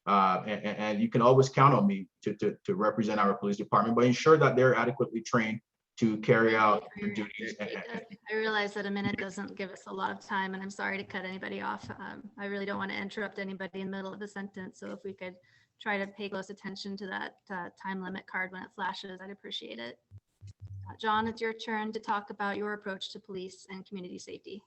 And you can always count on me to represent our police department, but ensure that they're adequately trained to carry out their duties. I realize that a minute doesn't give us a lot of time, and I'm sorry to cut anybody off. I really don't want to interrupt anybody in the middle of a sentence. So if we could try to pay close attention to that time limit card when it flashes, I'd appreciate it. John, it's your turn to talk about your approach to police and community safety.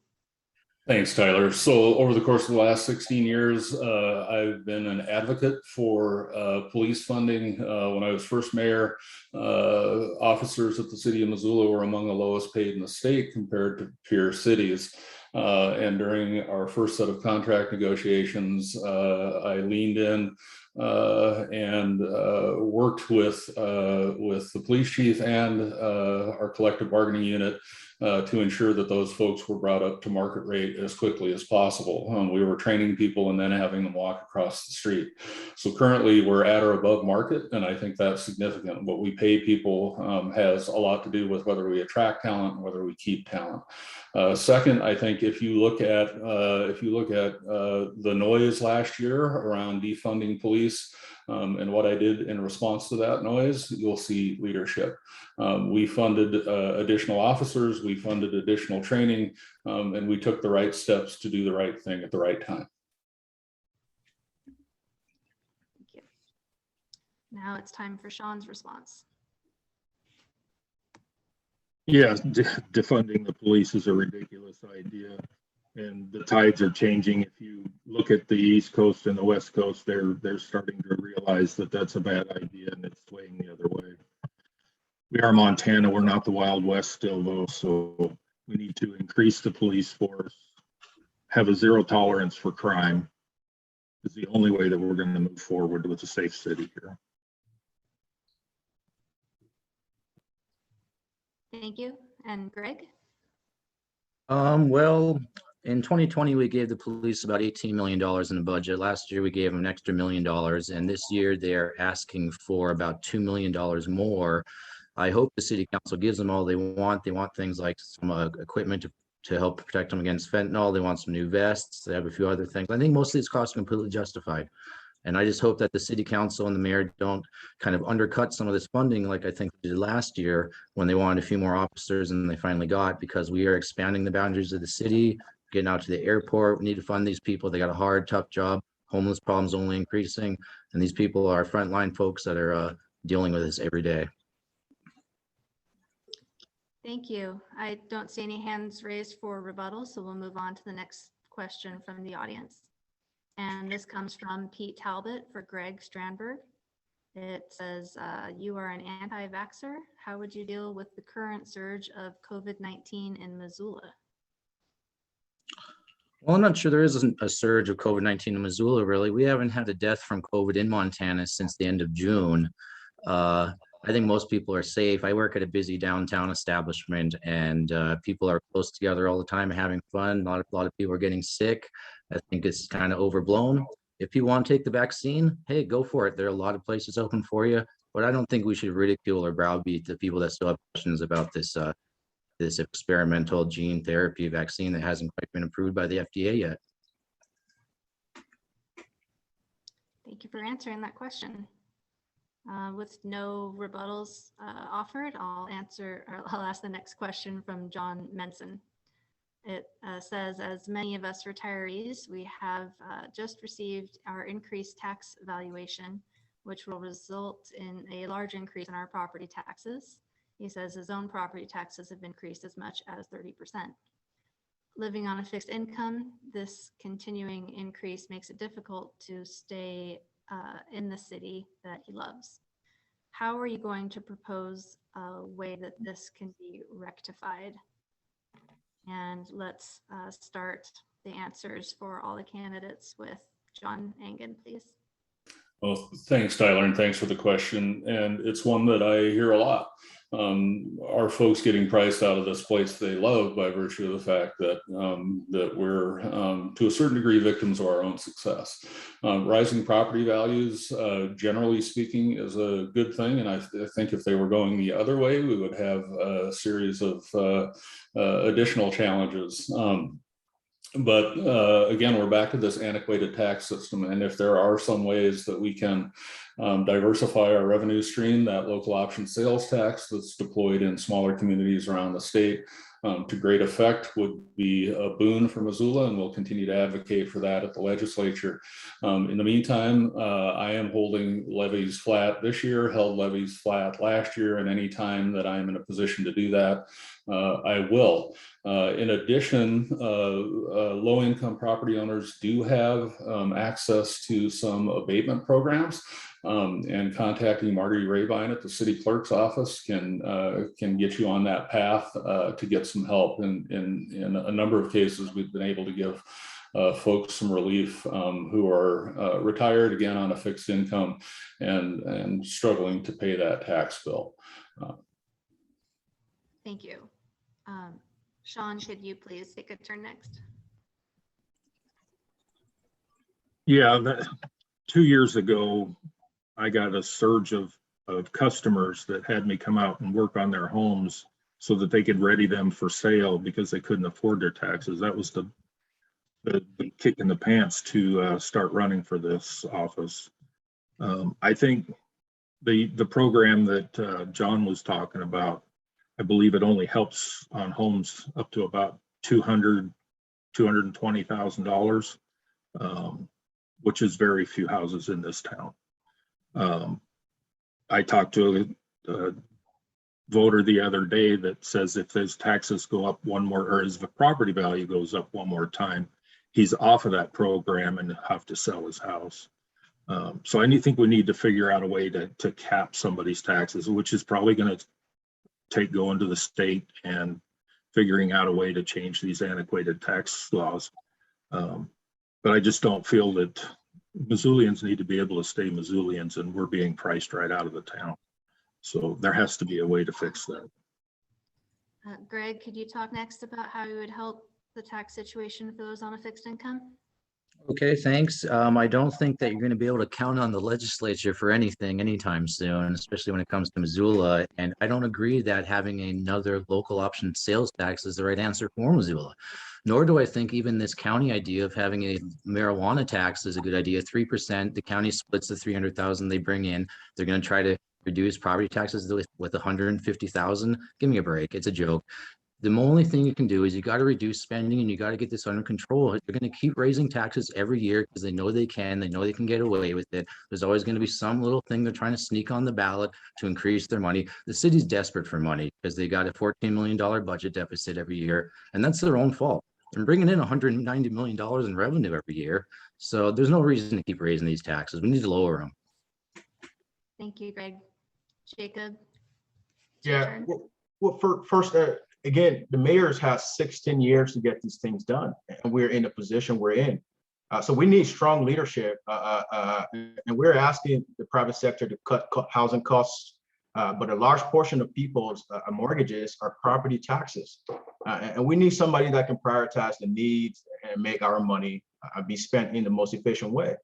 Thanks, Tyler. So over the course of the last 16 years, I've been an advocate for police funding. When I was first mayor, officers at the city of Missoula were among the lowest paid in the state compared to peer cities. And during our first set of contract negotiations, I leaned in and worked with the police chief and our collective bargaining unit to ensure that those folks were brought up to market rate as quickly as possible. We were training people and then having them walk across the street. So currently we're at or above market, and I think that's significant. What we pay people has a lot to do with whether we attract talent and whether we keep talent. Second, I think if you look at the noise last year around defunding police and what I did in response to that noise, you'll see leadership. We funded additional officers, we funded additional training, and we took the right steps to do the right thing at the right time. Thank you. Now it's time for Shawn's response. Yeah, defunding the police is a ridiculous idea, and the tides are changing. If you look at the East Coast and the West Coast, they're starting to realize that that's a bad idea, and it's swaying the other way. We are Montana. We're not the Wild West still, though, so we need to increase the police force, have a zero tolerance for crime. Is the only way that we're going to move forward with a safe city here. Thank you. And Greg? Well, in 2020, we gave the police about $18 million in the budget. Last year, we gave them an extra $1 million. And this year, they're asking for about $2 million more. I hope the city council gives them all they want. They want things like some equipment to help protect them against fentanyl. They want some new vests. They have a few other things. I think most of these costs are completely justified. And I just hope that the city council and the mayor don't kind of undercut some of this funding like I think they did last year when they wanted a few more officers than they finally got, because we are expanding the boundaries of the city, getting out to the airport. We need to fund these people. They got a hard, tough job. Homeless problems only increasing. And these people are frontline folks that are dealing with this every day. Thank you. I don't see any hands raised for rebuttal, so we'll move on to the next question from the audience. And this comes from Pete Talbot for Greg Strandberg. It says, you are an anti-vaxxer. How would you deal with the current surge of COVID-19 in Missoula? Well, I'm not sure there is a surge of COVID-19 in Missoula, really. We haven't had a death from COVID in Montana since the end of June. I think most people are safe. I work at a busy downtown establishment, and people are close together all the time, having fun. A lot of people are getting sick. I think it's kind of overblown. If people want to take the vaccine, hey, go for it. There are a lot of places open for you, but I don't think we should ridicule or browbeat the people that still have questions about this this experimental gene therapy vaccine that hasn't quite been approved by the FDA yet. Thank you for answering that question. With no rebuttals offered, I'll ask the next question from John Engen. It says, as many of us retirees, we have just received our increased tax valuation, which will result in a large increase in our property taxes. He says his own property taxes have increased as much as 30%. Living on a fixed income, this continuing increase makes it difficult to stay in the city that he loves. How are you going to propose a way that this can be rectified? And let's start the answers for all the candidates with John Engen, please. Well, thanks, Tyler, and thanks for the question. And it's one that I hear a lot. are folks getting priced out of this place they love by virtue of the fact that that we're to a certain degree victims of our own success. Rising property values, generally speaking, is a good thing, and I think if they were going the other way, we would have a series of additional challenges. But again, we're back to this antiquated tax system. And if there are some ways that we can diversify our revenue stream, that local option sales tax that's deployed in smaller communities around the state to great effect would be a boon for Missoula, and we'll continue to advocate for that at the legislature. In the meantime, I am holding levies flat this year, held levies flat last year, and any time that I'm in a position to do that, I will. In addition, low-income property owners do have access to some abatement programs, and contacting Marty Rabine at the city clerk's office can get you on that path to get some help. In a number of cases, we've been able to give folks some relief who are retired, again, on a fixed income and struggling to pay that tax bill. Thank you. Shawn, could you please take a turn next? Yeah, 2 years ago, I got a surge of customers that had me come out and work on their homes so that they could ready them for sale because they couldn't afford their taxes. That was the kick in the pants to start running for this office. I think the program that John was talking about, I believe it only helps on homes up to about $220,000, which is very few houses in this town. I talked to a voter the other day that says if his taxes go up one more, or his property value goes up one more time, he's off of that program and have to sell his house. So I think we need to figure out a way to cap somebody's taxes, which is probably going to take going to the state and figuring out a way to change these antiquated tax laws. But I just don't feel that Missoulians need to be able to stay Missoulians, and we're being priced right out of the town. So there has to be a way to fix that. Greg, could you talk next about how you would help the tax situation for those on a fixed income? Okay, thanks. I don't think that you're going to be able to count on the legislature for anything anytime soon, especially when it comes to Missoula. And I don't agree that having another local option sales tax is the right answer for Missoula. Nor do I think even this county idea of having a marijuana tax is a good idea. 3%, the county splits the 300,000 they bring in. They're going to try to reduce property taxes with 150,000. Give me a break. It's a joke. The only thing you can do is you got to reduce spending and you got to get this under control. They're going to keep raising taxes every year because they know they can. They know they can get away with it. There's always going to be some little thing they're trying to sneak on the ballot to increase their money. The city's desperate for money because they got a $14 million budget deficit every year, and that's their own fault. They're bringing in $190 million in revenue every year. So there's no reason to keep raising these taxes. We need to lower them. Thank you, Greg. Jacob? Yeah, well, first, again, the mayor's has 16 years to get these things done, and we're in the position we're in. So we need strong leadership, and we're asking the private sector to cut housing costs, but a large portion of people's mortgages are property taxes. And we need somebody that can prioritize the needs and make our money be spent in the most efficient way.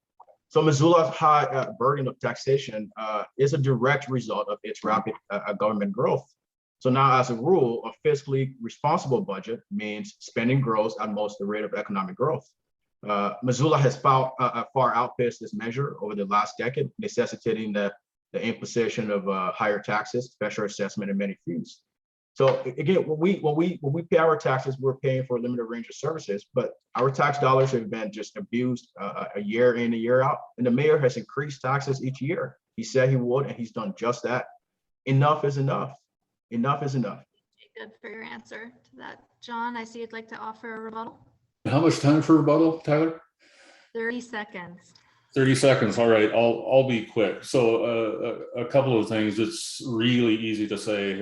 So Missoula's high burden of taxation is a direct result of its rapid government growth. So now, as a rule, a fiscally responsible budget means spending grows at most the rate of economic growth. Missoula has far outpaced this measure over the last decade, necessitating the imposition of higher taxes, special assessment, and many fees. So again, when we pay our taxes, we're paying for a limited range of services, but our tax dollars have been just abused a year in, a year out. And the mayor has increased taxes each year. He said he would, and he's done just that. Enough is enough. Enough is enough. Good for your answer to that. John, I see you'd like to offer a rebuttal. How much time for rebuttal, Tyler? 30 seconds. 30 seconds. All right, I'll be quick. So a couple of things. It's really easy to say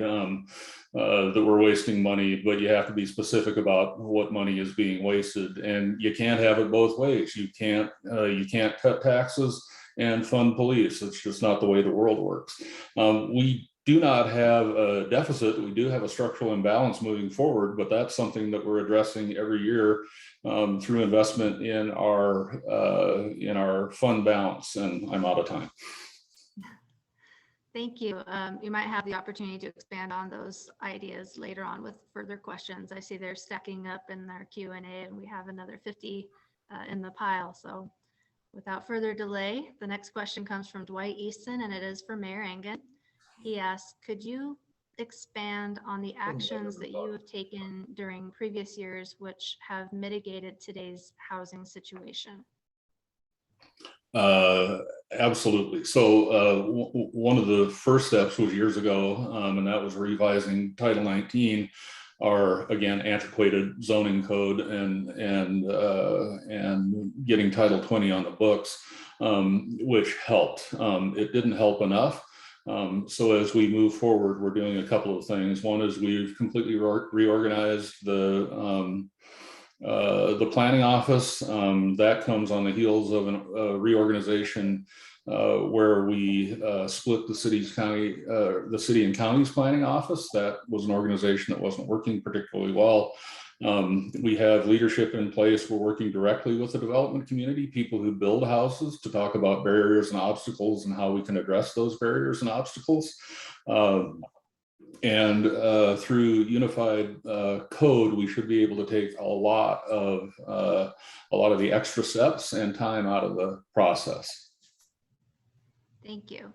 that we're wasting money, but you have to be specific about what money is being wasted, and you can't have it both ways. You can't cut taxes and fund police. It's just not the way the world works. We do not have a deficit. We do have a structural imbalance moving forward, but that's something that we're addressing every year through investment in our fund balance. And I'm out of time. Thank you. You might have the opportunity to expand on those ideas later on with further questions. I see they're stacking up in our Q&A, and we have another 50 in the pile. So without further delay, the next question comes from Dwight Easton, and it is for Mayor Engen. He asks, could you expand on the actions that you have taken during previous years which have mitigated today's housing situation? Absolutely. So one of the first steps was years ago, and that was revising Title 19, our, again, antiquated zoning code, and getting Title 20 on the books, which helped. It didn't help enough. So as we move forward, we're doing a couple of things. One is we've completely reorganized the planning office. That comes on the heels of a reorganization where we split the city and county's planning office. That was an organization that wasn't working particularly well. We have leadership in place. We're working directly with the development community, people who build houses, to talk about barriers and obstacles and how we can address those barriers and obstacles. And through unified code, we should be able to take a lot of the extra steps and time out of the process. Thank you.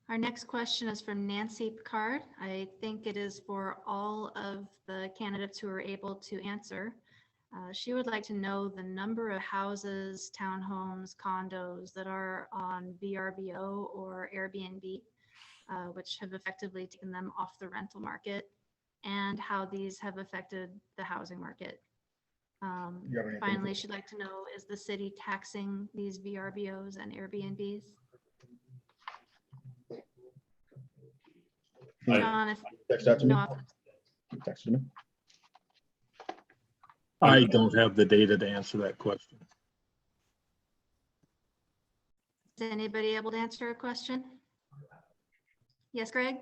Our next question is from Nancy Picard. I think it is for all of the candidates who are able to answer. She would like to know the number of houses, townhomes, condos that are on VRBO or Airbnb, which have effectively taken them off the rental market, and how these have affected the housing market. Finally, she'd like to know, is the city taxing these VRBOs and Airbnbs? John, if Text that to me. Text to me. I don't have the data to answer that question. Is anybody able to answer a question? Yes, Greg?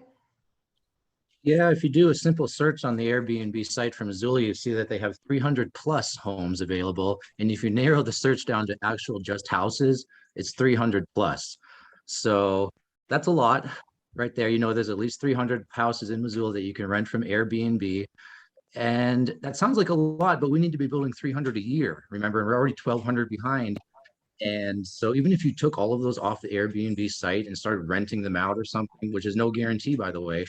Yeah, if you do a simple search on the Airbnb site from Missoula, you see that they have 300 plus homes available. And if you narrow the search down to actual just houses, it's 300 plus. So that's a lot right there. You know, there's at least 300 houses in Missoula that you can rent from Airbnb. And that sounds like a lot, but we need to be building 300 a year. Remember, we're already 1,200 behind. And so even if you took all of those off the Airbnb site and started renting them out or something, which is no guarantee, by the way,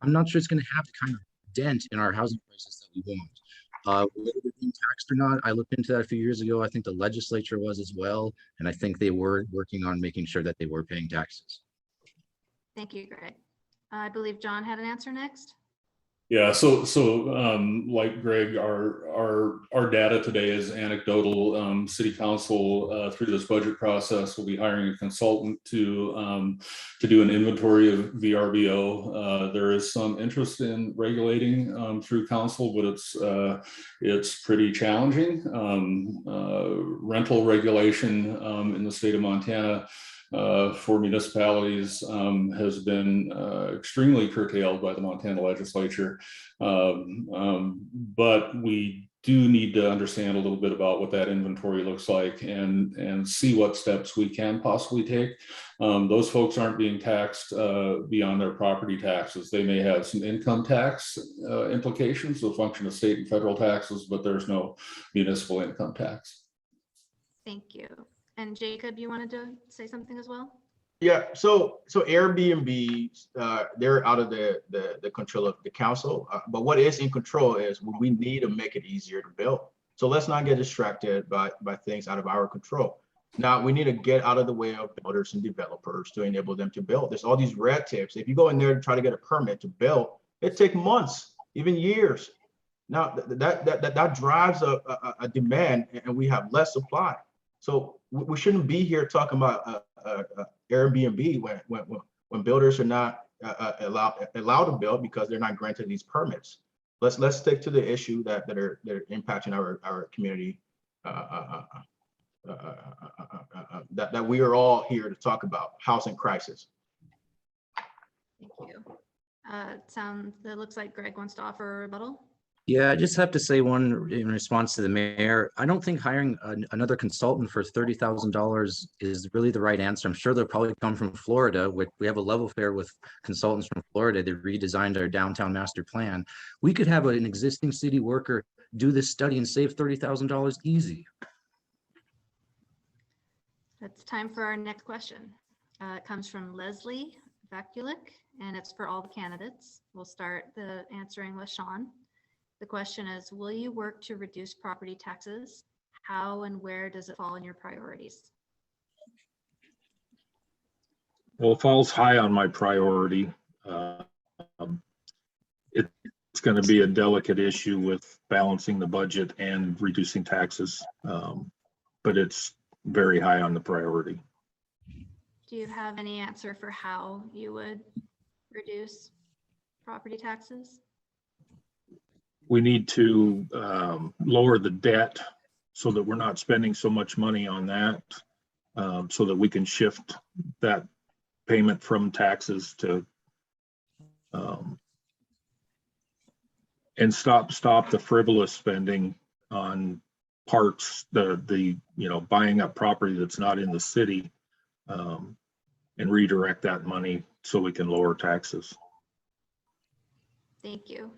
I'm not sure it's going to have the kind of dent in our housing prices that we want. Whether they're being taxed or not, I looked into that a few years ago. I think the legislature was as well. And I think they were working on making sure that they were paying taxes. Thank you, Greg. I believe John had an answer next. Yeah, so like Greg, our data today is anecdotal. City Council through this budget process will be hiring a consultant to do an inventory of VRBO. There is some interest in regulating through council, but it's pretty challenging. Rental regulation in the state of Montana for municipalities has been extremely curtailed by the Montana legislature. But we do need to understand a little bit about what that inventory looks like and see what steps we can possibly take. Those folks aren't being taxed beyond their property taxes. They may have some income tax implications, a function of state and federal taxes, but there's no municipal income tax. Thank you. And Jacob, you wanted to say something as well? Yeah, so Airbnb, they're out of the control of the council, but what is in control is we need to make it easier to build. So let's not get distracted by things out of our control. Now we need to get out of the way of builders and developers to enable them to build. There's all these red tapes. If you go in there to try to get a permit to build, it takes months, even years. Now that drives a demand, and we have less supply. So we shouldn't be here talking about Airbnb when builders are not allowed to build because they're not granted these permits. Let's stick to the issue that are impacting our community that we are all here to talk about: housing crisis. Thank you. It looks like Greg wants to offer a rebuttal. Yeah, I just have to say one in response to the mayor. I don't think hiring another consultant for $30,000 is really the right answer. I'm sure they'll probably come from Florida. We have a level fare with consultants from Florida. They redesigned our downtown master plan. We could have an existing city worker do this study and save $30,000 easy. It's time for our next question. It comes from Leslie Vakulik, and it's for all the candidates. We'll start the answering with Shawn. The question is, will you work to reduce property taxes? How and where does it fall in your priorities? Well, it falls high on my priority. It's going to be a delicate issue with balancing the budget and reducing taxes, but it's very high on the priority. Do you have any answer for how you would reduce property taxes? We need to lower the debt so that we're not spending so much money on that, so that we can shift that payment from taxes to and stop the frivolous spending on parks, the buying up property that's not in the city, and redirect that money so we can lower taxes. Thank you.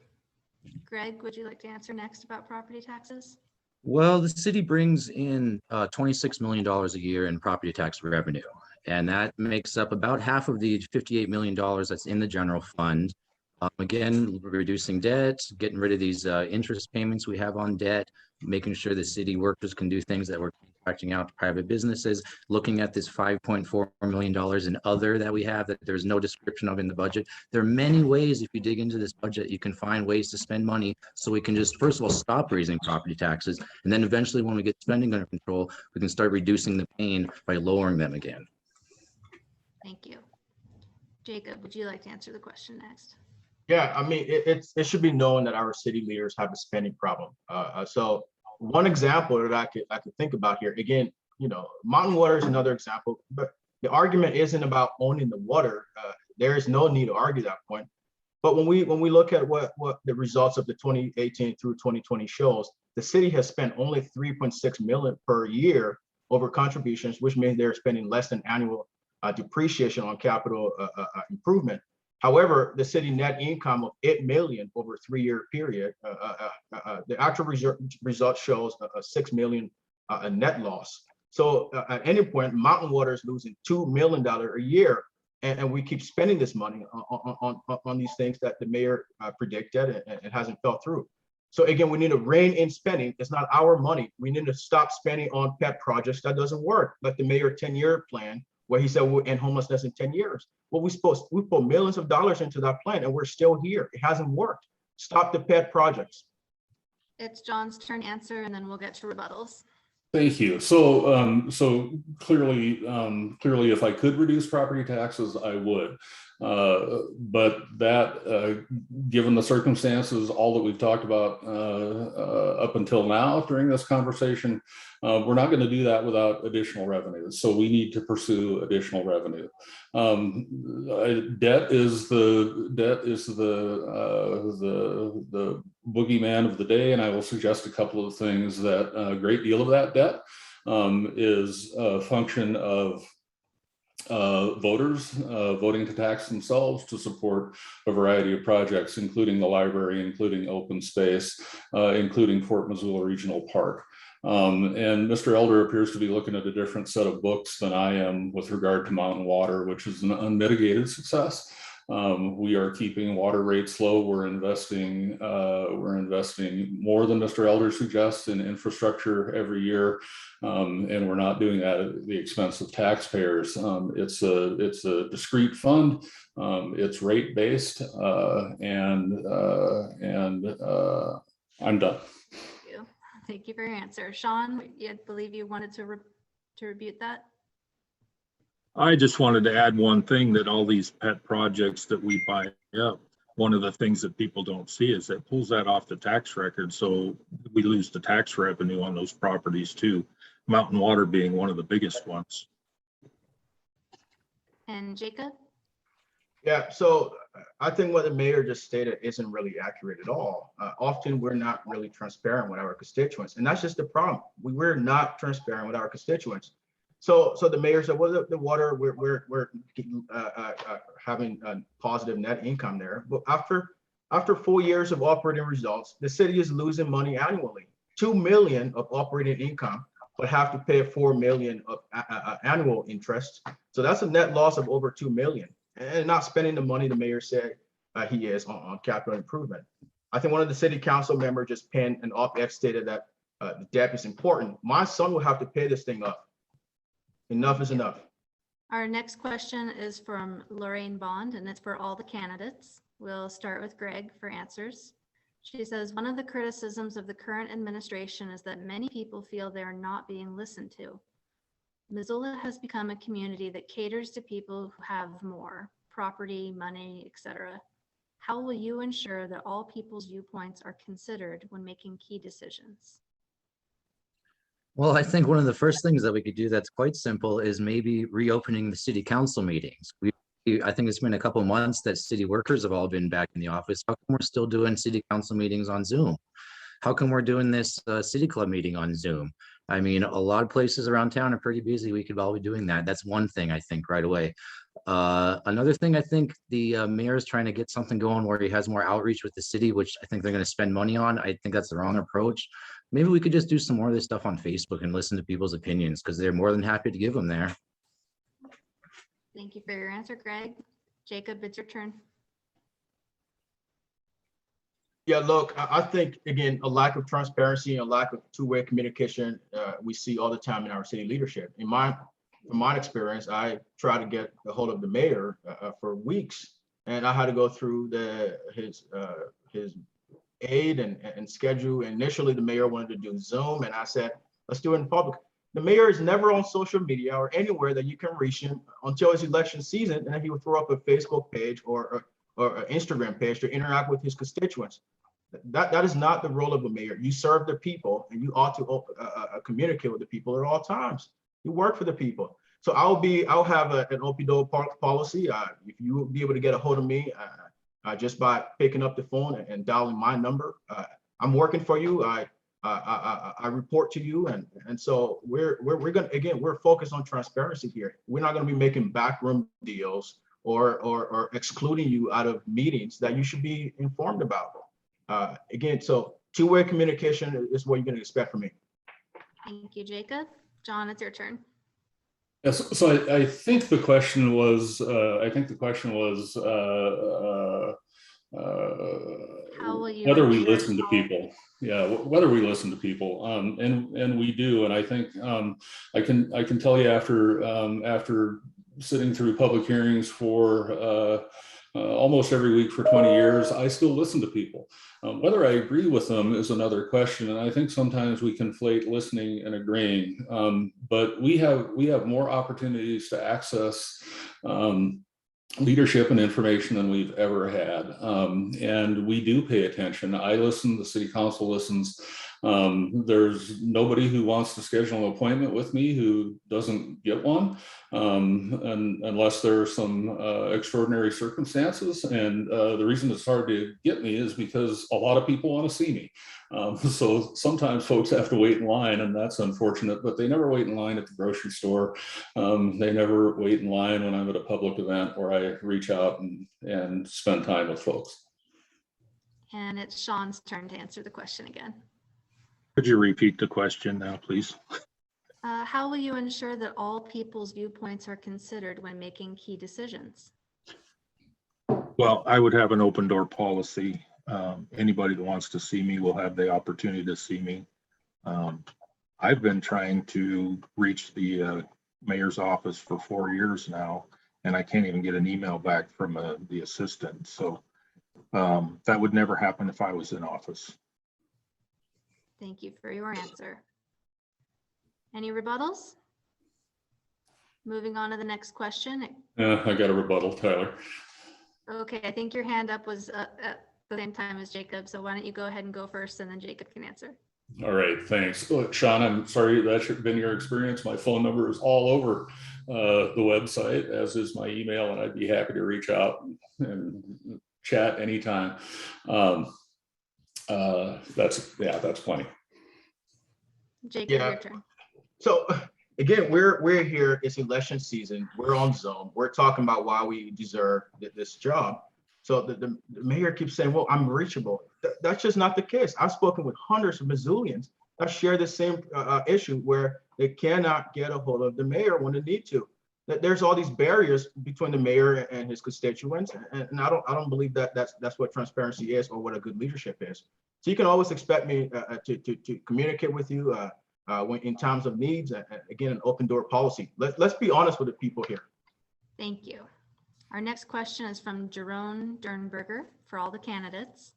Greg, would you like to answer next about property taxes? Well, the city brings in $26 million a year in property tax revenue, and that makes up about half of the $58 million that's in the general fund. Again, reducing debt, getting rid of these interest payments we have on debt, making sure the city workers can do things that we're contracting out to private businesses, looking at this $5.4 million in other that we have that there's no description of in the budget. There are many ways, if you dig into this budget, you can find ways to spend money so we can just, first of all, stop raising property taxes. And then eventually when we get spending under control, we can start reducing the pain by lowering them again. Thank you. Jacob, would you like to answer the question next? Yeah, I mean, it should be known that our city leaders have a spending problem. So one example that I could think about here, again, mountain water is another example, but the argument isn't about owning the water. There is no need to argue that point. But when we look at what the results of the 2018 through 2020 shows, the city has spent only $3.6 million per year over contributions, which means they're spending less than annual depreciation on capital improvement. However, the city net income of $8 million over a 3-year period, the actual result shows a $6 million net loss. So at any point, mountain water is losing $2 million a year, and we keep spending this money on these things that the mayor predicted and it hasn't fell through. So again, we need to rein in spending. It's not our money. We need to stop spending on pet projects that doesn't work, like the mayor 10-year plan, where he said we'll end homelessness in 10 years. Well, we put millions of dollars into that plan and we're still here. It hasn't worked. Stop the pet projects. It's John's turn to answer, and then we'll get to rebuttals. Thank you. So clearly, if I could reduce property taxes, I would. But that, given the circumstances, all that we've talked about up until now during this conversation, we're not going to do that without additional revenue. So we need to pursue additional revenue. Debt is the boogeyman of the day, and I will suggest a couple of things. That a great deal of that debt is a function of voters voting to tax themselves to support a variety of projects, including the library, including open space, including Fort Missoula Regional Park. And Mr. Elder appears to be looking at a different set of books than I am with regard to mountain water, which is an unmitigated success. We are keeping water rates low. We're investing more than Mr. Elder suggests in infrastructure every year, and we're not doing that at the expense of taxpayers. It's a discrete fund. It's rate based, and I'm done. Thank you for your answer. Shawn, I believe you wanted to rebut that. I just wanted to add one thing, that all these pet projects that we buy up, one of the things that people don't see is that pulls that off the tax record. So we lose the tax revenue on those properties too. Mountain water being one of the biggest ones. And Jacob? Yeah, so I think what the mayor just stated isn't really accurate at all. Often we're not really transparent with our constituents, and that's just the problem. We're not transparent with our constituents. So the mayor said, well, the water, we're having a positive net income there. But after 4 years of operating results, the city is losing money annually, 2 million of operating income, but have to pay 4 million of annual interest. So that's a net loss of over 2 million. And not spending the money the mayor said he is on capital improvement. I think one of the city council members just penned an op-ed stated that the debt is important. My son will have to pay this thing up. Enough is enough. Our next question is from Lorraine Bond, and it's for all the candidates. We'll start with Greg for answers. She says, one of the criticisms of the current administration is that many people feel they are not being listened to. Missoula has become a community that caters to people who have more property, money, etc. How will you ensure that all people's viewpoints are considered when making key decisions? Well, I think one of the first things that we could do that's quite simple is maybe reopening the city council meetings. I think it's been a couple of months that city workers have all been back in the office. How come we're still doing city council meetings on Zoom? How come we're doing this city club meeting on Zoom? I mean, a lot of places around town are pretty busy. We could all be doing that. That's one thing I think right away. Another thing, I think the mayor is trying to get something going where he has more outreach with the city, which I think they're going to spend money on. I think that's the wrong approach. Maybe we could just do some more of this stuff on Facebook and listen to people's opinions because they're more than happy to give them there. Thank you for your answer, Greg. Jacob, it's your turn. Yeah, look, I think, again, a lack of transparency, a lack of two-way communication, we see all the time in our city leadership. From my experience, I tried to get a hold of the mayor for weeks, and I had to go through his aide and schedule. Initially, the mayor wanted to do Zoom, and I said, let's do it in public. The mayor is never on social media or anywhere that you can reach him until his election season, and he would throw up a Facebook page or an Instagram page to interact with his constituents. That is not the role of a mayor. You serve the people, and you ought to communicate with the people at all times. You work for the people. So I'll have an open door policy. If you will be able to get a hold of me just by picking up the phone and dialing my number, I'm working for you. I report to you, and so we're gonna, again, we're focused on transparency here. We're not going to be making backroom deals or excluding you out of meetings that you should be informed about. Again, so two-way communication is what you're going to expect from me. Thank you, Jacob. John, it's your turn. Yes, so I think the question was, How will you whether we ensure listen to people. Yeah, whether we listen to people, and we do. And I think I can tell you after sitting through public hearings for almost every week for 20 years, I still listen to people. Whether I agree with them is another question, and I think sometimes we conflate listening and agreeing. But we have more opportunities to access leadership and information than we've ever had, and we do pay attention. I listen, the city council listens. There's nobody who wants to schedule an appointment with me who doesn't get one, and unless there are some extraordinary circumstances. And the reason it's hard to get me is because a lot of people want to see me. So sometimes folks have to wait in line, and that's unfortunate, but they never wait in line at the grocery store. They never wait in line when I'm at a public event where I reach out and spend time with folks. And it's Sean's turn to answer the question again. Could you repeat the question now, please? How will you ensure that all people's viewpoints are considered when making key decisions? Well, I would have an open door policy. Anybody that wants to see me will have the opportunity to see me. I've been trying to reach the mayor's office for 4 years now, and I can't even get an email back from the assistant. So that would never happen if I was in office. Thank you for your answer. Any rebuttals? Moving on to the next question. I got a rebuttal, Tyler. Okay, I think your hand up was at the same time as Jacob, so why don't you go ahead and go first, and then Jacob can answer. All right, thanks. Look, Sean, I'm sorry that should have been your experience. My phone number is all over the website, as is my email, and I'd be happy to reach out and chat anytime. That's plenty. Jacob, Yeah. your turn. So again, we're here. It's election season. We're on Zoom. We're talking about why we deserve this job. So the mayor keeps saying, "Well, I'm reachable." That's just not the case. I've spoken with hundreds of Missoulians that share the same issue, where they cannot get a hold of the mayor when they need to. That there's all these barriers between the mayor and his constituents, and I don't believe that that's what transparency is or what a good leadership is. So you can always expect me to communicate with you when in times of needs. Again, an open door policy. Let's be honest with the people here. Thank you. Our next question is from Jerome Dernberger for all the candidates.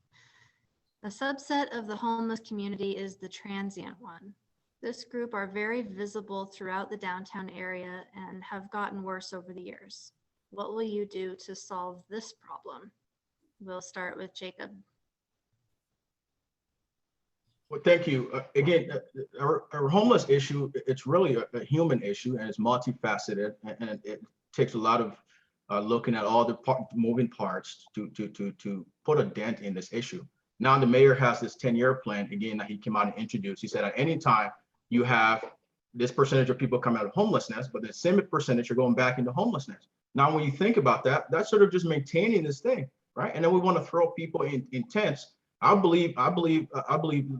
A subset of the homeless community is the transient one. This group are very visible throughout the downtown area and have gotten worse over the years. What will you do to solve this problem? We'll start with Jacob. Well, thank you. Again, our homeless issue, it's really a human issue, and it's multifaceted, and it takes a lot of looking at all the moving parts to put a dent in this issue. Now the mayor has this 10-year plan, again, that he came out and introduced. He said at any time you have this percentage of people come out of homelessness, but the same percentage are going back into homelessness. Now, when you think about that, that's sort of just maintaining this thing, right? And then we want to throw people in tents. I believe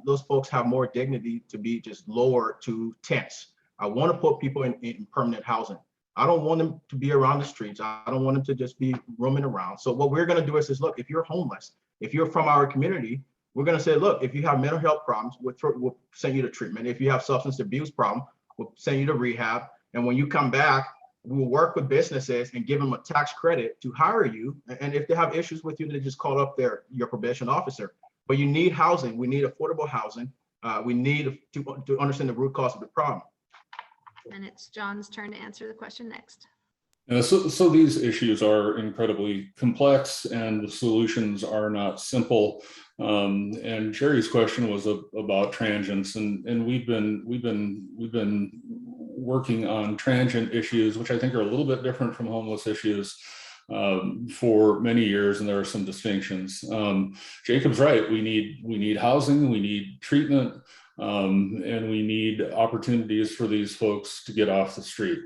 those folks have more dignity to be just lower to tents. I want to put people in permanent housing. I don't want them to be around the streets. I don't want them to just be roaming around. So what we're going to do is look, if you're homeless, if you're from our community, we're going to say, look, if you have mental health problems, we'll send you to treatment. If you have substance abuse problem, we'll send you to rehab. And when you come back, we'll work with businesses and give them a tax credit to hire you. And if they have issues with you, they just call up your probation officer. But you need housing. We need affordable housing. We need to understand the root cause of the problem. And it's John's turn to answer the question next. So these issues are incredibly complex, and the solutions are not simple. And Jerry's question was about transients, and we've been working on transient issues, which I think are a little bit different from homeless issues, for many years, and there are some distinctions. Jacob's right. We need housing, we need treatment, and we need opportunities for these folks to get off the street.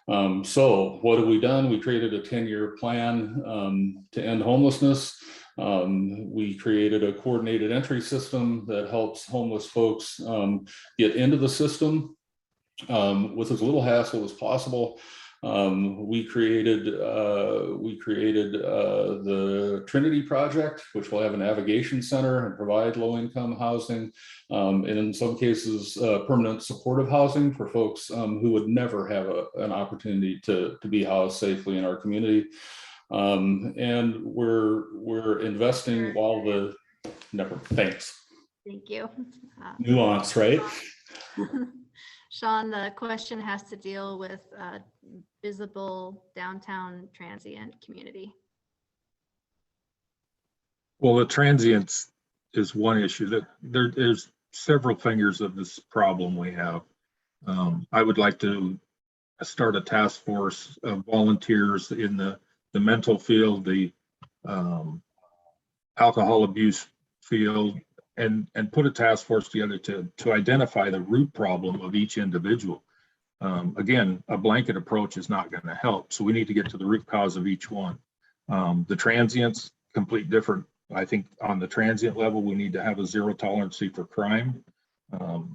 So what have we done? We created a 10-year plan to end homelessness. We created a coordinated entry system that helps homeless folks get into the system with as little hassle as possible. We created the Trinity Project, which will have a navigation center and provide low-income housing, and in some cases, permanent supportive housing for folks who would never have an opportunity to be housed safely in our community. And we're investing while thanks. Thank you. Nuance, right? Shawn, the question has to deal with visible downtown transient community. Well, the transients is one issue. That there's several fingers of this problem we have. I would like to start a task force of volunteers in the mental field, the alcohol abuse field, and put a task force together to identify the root problem of each individual. Again, a blanket approach is not going to help, so we need to get to the root cause of each one. The transients, complete different. I think on the transient level, we need to have a zero tolerance for crime.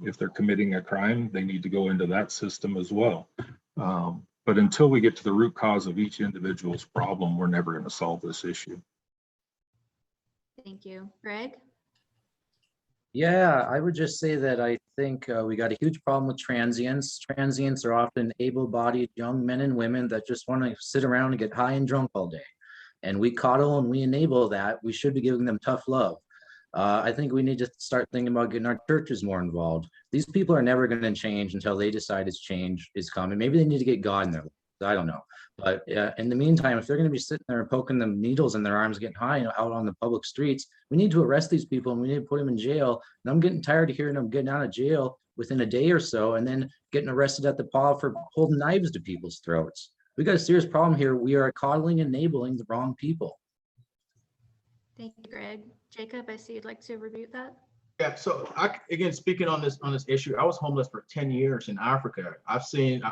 If they're committing a crime, they need to go into that system as well. But until we get to the root cause of each individual's problem, we're never going to solve this issue. Thank you. Greg? Yeah, I would just say that I think we got a huge problem with transients. Transients are often able-bodied young men and women that just want to sit around and get high and drunk all day. And we coddle and we enable that. We should be giving them tough love. I think we need to start thinking about getting our churches more involved. These people are never going to change until they decide change is coming. Maybe they need to get God in their lives. I don't know. But in the meantime, if they're going to be sitting there and poking them needles in their arms, getting high out on the public streets, we need to arrest these people and we need to put them in jail. And I'm getting tired of hearing them getting out of jail within a day or so, and then getting arrested at the paw for holding knives to people's throats. We got a serious problem here. We are coddling and enabling the wrong people. Thank you, Greg. Jacob, I see you'd like to rebuke that. Yeah, so again, speaking on this issue, I was homeless for 10 years in Africa. I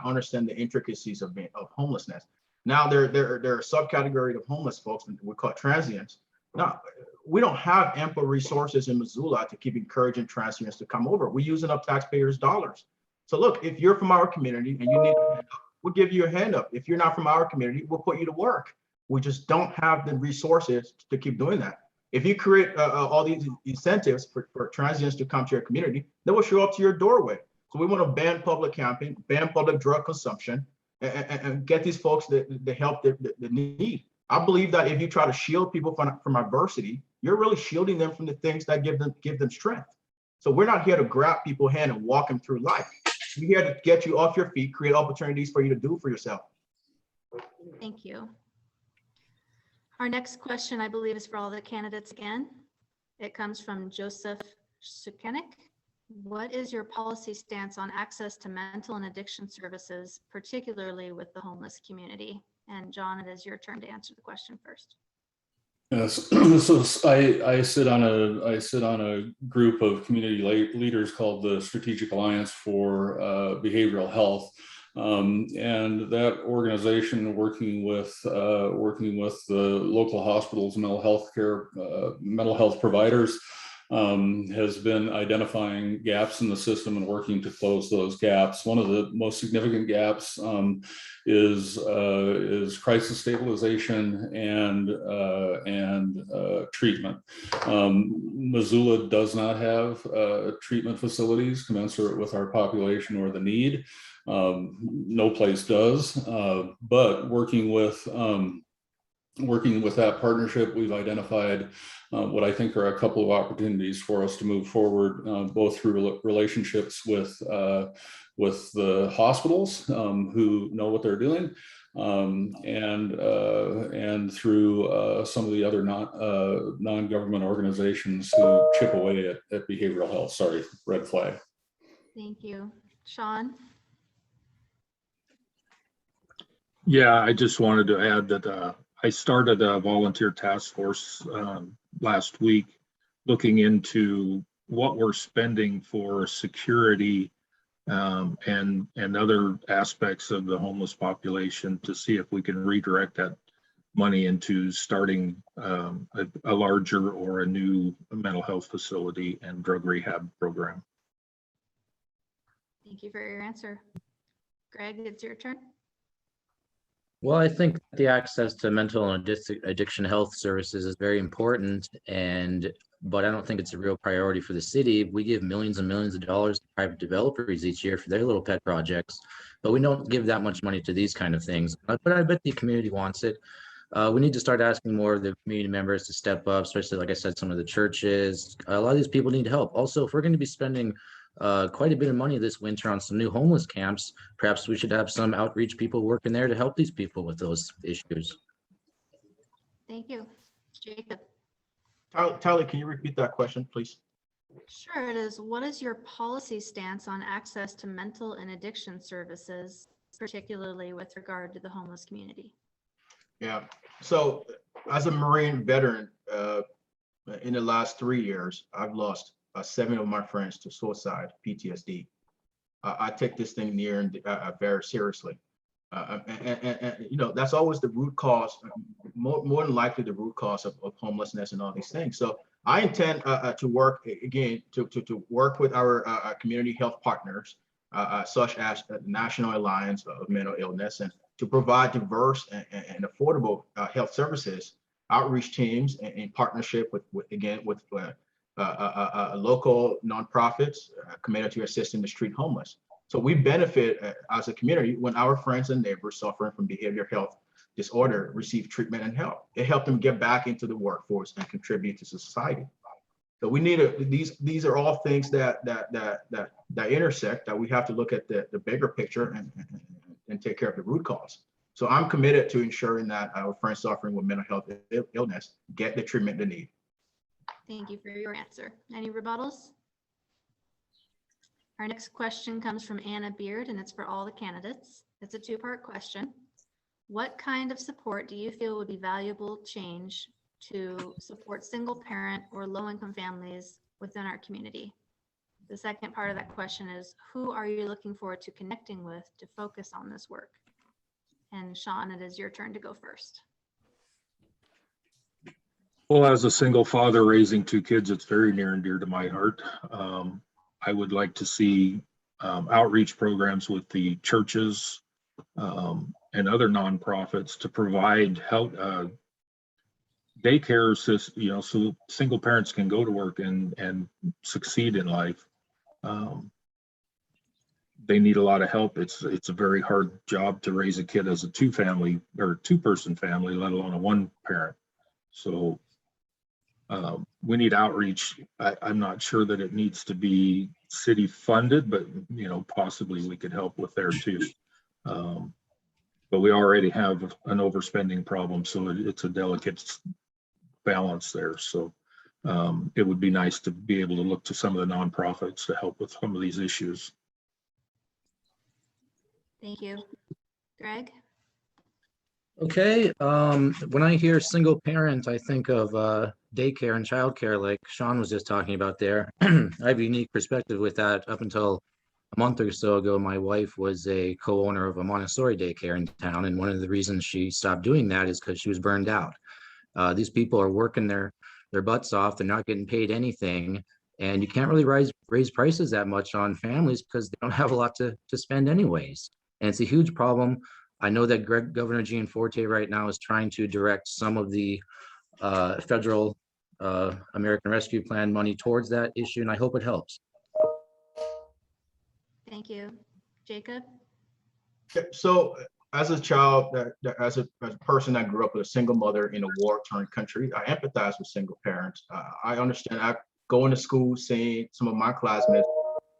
understand the intricacies of homelessness. Now there are a subcategory of homeless folks, and we call it transients. Now, we don't have ample resources in Missoula to keep encouraging transients to come over. We're using up taxpayers' dollars. So look, if you're from our community and you need a hand up, we'll give you a hand up. If you're not from our community, we'll put you to work. We just don't have the resources to keep doing that. If you create all these incentives for transients to come to your community, they will show up to your doorway. So we want to ban public camping, ban public drug consumption, and get these folks the help they need. I believe that if you try to shield people from adversity, you're really shielding them from the things that give them strength. So we're not here to grab people's hand and walk them through life. We're here to get you off your feet, create opportunities for you to do for yourself. Thank you. Our next question, I believe, is for all the candidates again. It comes from Joseph Sukenik. What is your policy stance on access to mental and addiction services, particularly with the homeless community? And John, it is your turn to answer the question first. Yes, so I sit on a group of community leaders called the Strategic Alliance for Behavioral Health, and that organization, working with the local hospitals, mental health providers, has been identifying gaps in the system and working to close those gaps. One of the most significant gaps is crisis stabilization and treatment. Missoula does not have treatment facilities commensurate with our population or the need. No place does, but working with that partnership, we've identified what I think are a couple of opportunities for us to move forward, both through relationships with the hospitals who know what they're doing, and through some of the other non-government organizations who chip away at behavioral health. Sorry, red flag. Thank you. Shawn? Yeah, I just wanted to add that I started a volunteer task force last week looking into what we're spending for security and other aspects of the homeless population to see if we can redirect that money into starting a larger or a new mental health facility and drug rehab program. Thank you for your answer. Greg, it's your turn. Well, I think the access to mental and addiction health services is very important, but I don't think it's a real priority for the city. We give millions and millions of dollars to private developers each year for their little pet projects, but we don't give that much money to these kind of things. But I bet the community wants it. We need to start asking more of the community members to step up, especially, like I said, some of the churches. A lot of these people need help. Also, if we're going to be spending quite a bit of money this winter on some new homeless camps, perhaps we should have some outreach people working there to help these people with those issues. Thank you. Jacob? Tyler, can you repeat that question, please? Sure, it is. What is your policy stance on access to mental and addiction services, particularly with regard to the homeless community? Yeah, so as a Marine veteran, in the last 3 years, I've lost 7 of my friends to suicide, PTSD. I take this thing near and very seriously. And you know, that's always the root cause, more than likely the root cause of homelessness and all these things. So I intend to work again to work with our community health partners, such as the National Alliance of Mental Illness, and to provide diverse and affordable health services, outreach teams in partnership with local nonprofits committed to assisting the street homeless. So we benefit as a community when our friends and neighbors suffering from behavioral health disorder receive treatment and help. It helps them get back into the workforce and contribute to society. So we need these are all things that intersect, that we have to look at the bigger picture and take care of the root cause. So I'm committed to ensuring that our friends suffering with mental health illness get the treatment they need. Thank you for your answer. Any rebuttals? Our next question comes from Anna Beard, and it's for all the candidates. It's a two-part question. What kind of support do you feel would be valuable change to support single parent or low-income families within our community? The second part of that question is, who are you looking forward to connecting with to focus on this work? And Shawn, it is your turn to go first. Well, as a single father raising two kids, it's very near and dear to my heart. I would like to see outreach programs with the churches and other nonprofits to provide help, daycare, so single parents can go to work and succeed in life. They need a lot of help. It's a very hard job to raise a kid as a two-person family, let alone a one parent. So we need outreach. I'm not sure that it needs to be city funded, but possibly we could help with there too. But we already have an overspending problem, so it's a delicate balance there. So it would be nice to be able to look to some of the nonprofits to help with some of these issues. Thank you. Greg? Okay, when I hear single parent, I think of daycare and childcare like Shawn was just talking about there. I have a unique perspective with that. Up until a month or so ago, my wife was a co-owner of a Montessori daycare in town, and one of the reasons she stopped doing that is because she was burned out. These people are working their butts off. They're not getting paid anything, and you can't really raise prices that much on families because they don't have a lot to spend anyways. And it's a huge problem. I know that Governor Gianforte right now is trying to direct some of the federal American Rescue Plan money towards that issue, and I hope it helps. Thank you. Jacob? So as a child, as a person that grew up with a single mother in a war-torn country, I empathize with single parents. I understand. I going to school, seeing some of my classmates,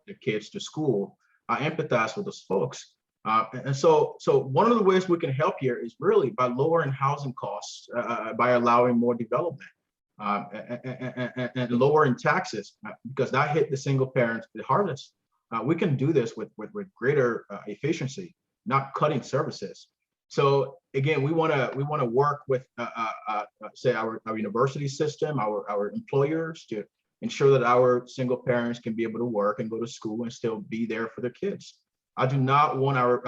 the kids to school, I empathize with those folks. And so one of the ways we can help here is really by lowering housing costs, by allowing more development, and lowering taxes, because that hit the single parents the hardest. We can do this with greater efficiency, not cutting services. So again, we want to work with say our university system, our employers, to ensure that our single parents can be able to work and go to school and still be there for their kids. I do not want our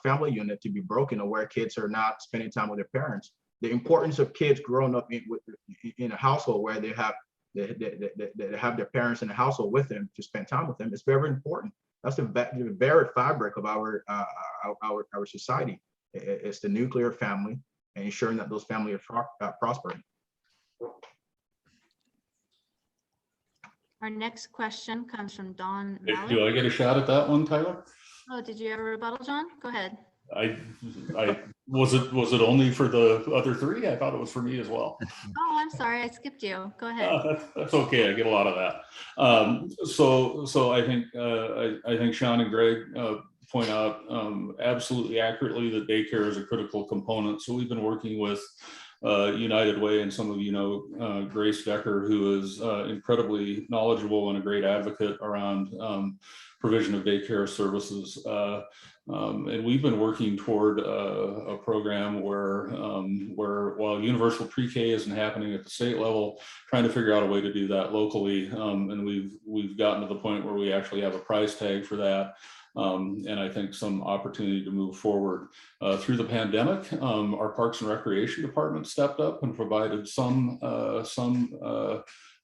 family unit to be broken, or where kids are not spending time with their parents. The importance of kids growing up in a household where they have their parents in the household with them to spend time with them is very important. That's the very fabric of our society. It's the nuclear family and ensuring that those families are prospering. Our next question comes from Don Malik. Do I get a shot at that one, Tyler? Oh, did you have a rebuttal, John? Go ahead. I was it only for the other three? I thought it was for me as well. Oh, I'm sorry, I skipped you. Go ahead. That's okay. I get a lot of that. So I think Shawn and Greg point out absolutely accurately that daycare is a critical component. So we've been working with United Way, and some of you know Grace Decker, who is incredibly knowledgeable and a great advocate around provision of daycare services. And we've been working toward a program where while universal pre-K isn't happening at the state level, trying to figure out a way to do that locally. And we've gotten to the point where we actually have a price tag for that. And I think some opportunity to move forward. Through the pandemic, our Parks and Recreation Department stepped up and provided some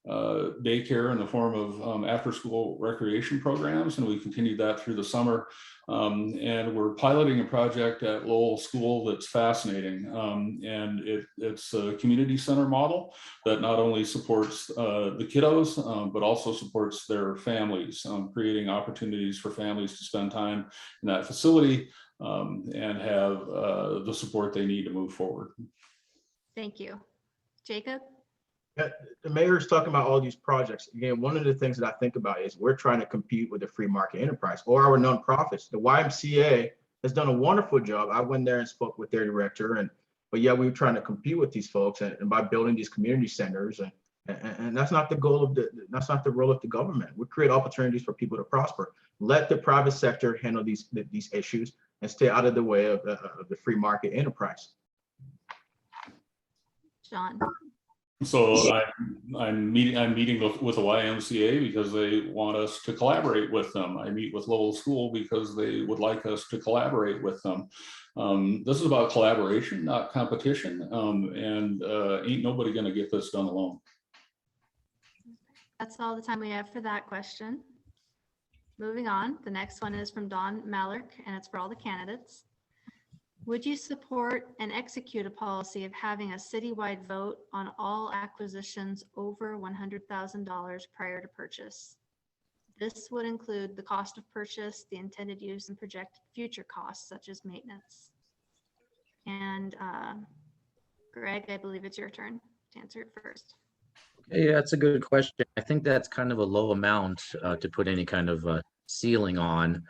daycare in the form of after-school recreation programs, and we continued that through the summer. And we're piloting a project at Lowell School that's fascinating, and it's a community center model that not only supports the kiddos, but also supports their families, creating opportunities for families to spend time in that facility and have the support they need to move forward. Thank you. Jacob? The mayor is talking about all these projects. Again, one of the things that I think about is we're trying to compete with the free market enterprise or our nonprofits. The YMCA has done a wonderful job. I went there and spoke with their director, but yeah, we were trying to compete with these folks, and by building these community centers And that's not the goal of that's not the role of the government. We create opportunities for people to prosper. Let the private sector handle these issues and stay out of the way of the free market enterprise. John. So I'm meeting with the YMCA because they want us to collaborate with them. I meet with Lowell School because they would like us to collaborate with them. This is about collaboration, not competition, and ain't nobody going to get this done alone. That's all the time we have for that question. Moving on, the next one is from Don Mallock, and it's for all the candidates. Would you support and execute a policy of having a citywide vote on all acquisitions over $100,000 prior to purchase? This would include the cost of purchase, the intended use, and projected future costs such as maintenance. And Greg, I believe it's your turn to answer it first. Yeah, that's a good question. I think that's kind of a low amount to put any kind of ceiling on.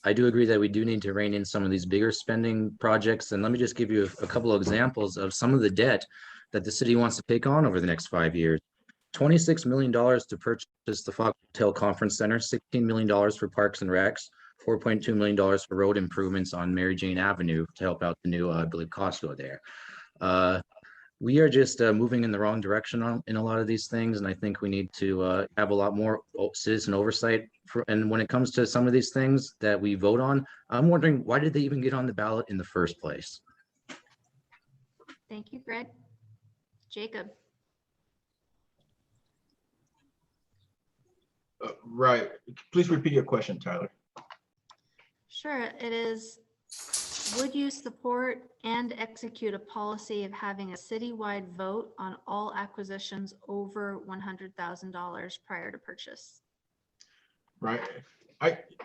I do agree that we do need to rein in some of these bigger spending projects. And let me just give you a couple of examples of some of the debt that the city wants to take on over the next 5 years. $26 million to purchase the Fox Hotel Conference Center, $16 million for Parks and Recs, $4.2 million for road improvements on Mary Jane Avenue to help out the new, I believe, Costco there. We are just moving in the wrong direction in a lot of these things, and I think we need to have a lot more citizen oversight. And when it comes to some of these things that we vote on, I'm wondering, why did they even get on the ballot in the first place? Thank you, Greg. Jacob. Right. Please repeat your question, Tyler. Sure, it is. Would you support and execute a policy of having a citywide vote on all acquisitions over $100,000 prior to purchase? Right.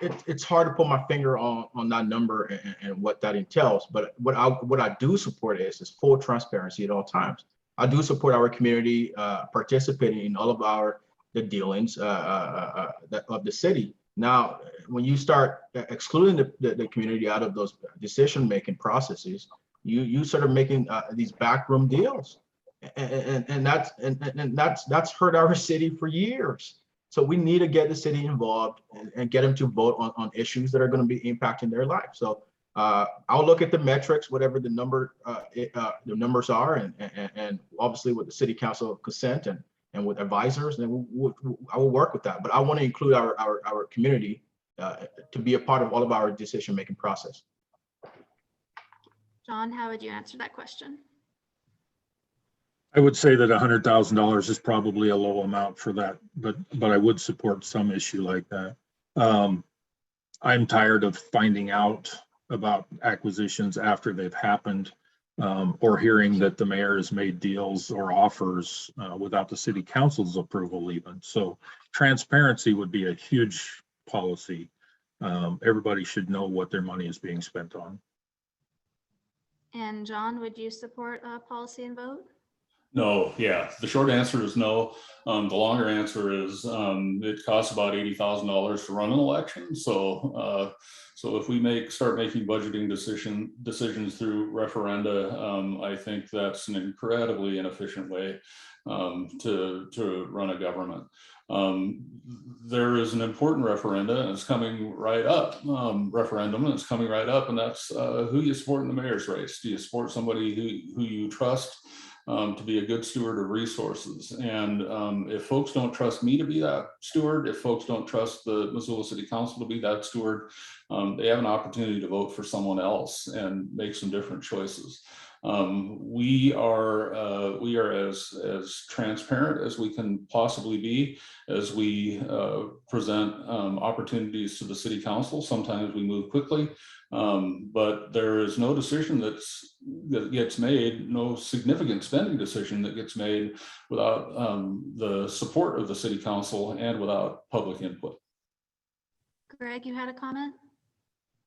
It's hard to put my finger on that number and what that entails. But what I do support is full transparency at all times. I do support our community participating in all of the dealings of the city. Now, when you start excluding the community out of those decision-making processes, you sort of making these backroom deals, and that's hurt our city for years. So we need to get the city involved and get them to vote on issues that are going to be impacting their life. So I'll look at the metrics, whatever the numbers are, and obviously with the city council consent and with advisors, then I will work with that. But I want to include our community to be a part of all of our decision-making process. John, how would you answer that question? I would say that $100,000 is probably a low amount for that, but I would support some issue like that. I'm tired of finding out about acquisitions after they've happened, or hearing that the mayor has made deals or offers without the city council's approval even. So transparency would be a huge policy. Everybody should know what their money is being spent on. And John, would you support a policy and vote? No, yeah. The short answer is no. The longer answer is it costs about $80,000 to run an election. So if we start making budgeting decisions through referenda, I think that's an incredibly inefficient way to run a government. There is an important referendum, and it's coming right up. And it's coming right up, and that's who you support in the mayor's race. Do you support somebody who you trust to be a good steward of resources? And if folks don't trust me to be that steward, if folks don't trust the Missoula City Council to be that steward, they have an opportunity to vote for someone else and make some different choices. We are as transparent as we can possibly be as we present opportunities to the city council. Sometimes we move quickly, but there is no decision that gets made, no significant spending decision that gets made without the support of the city council and without public input. Greg, you had a comment?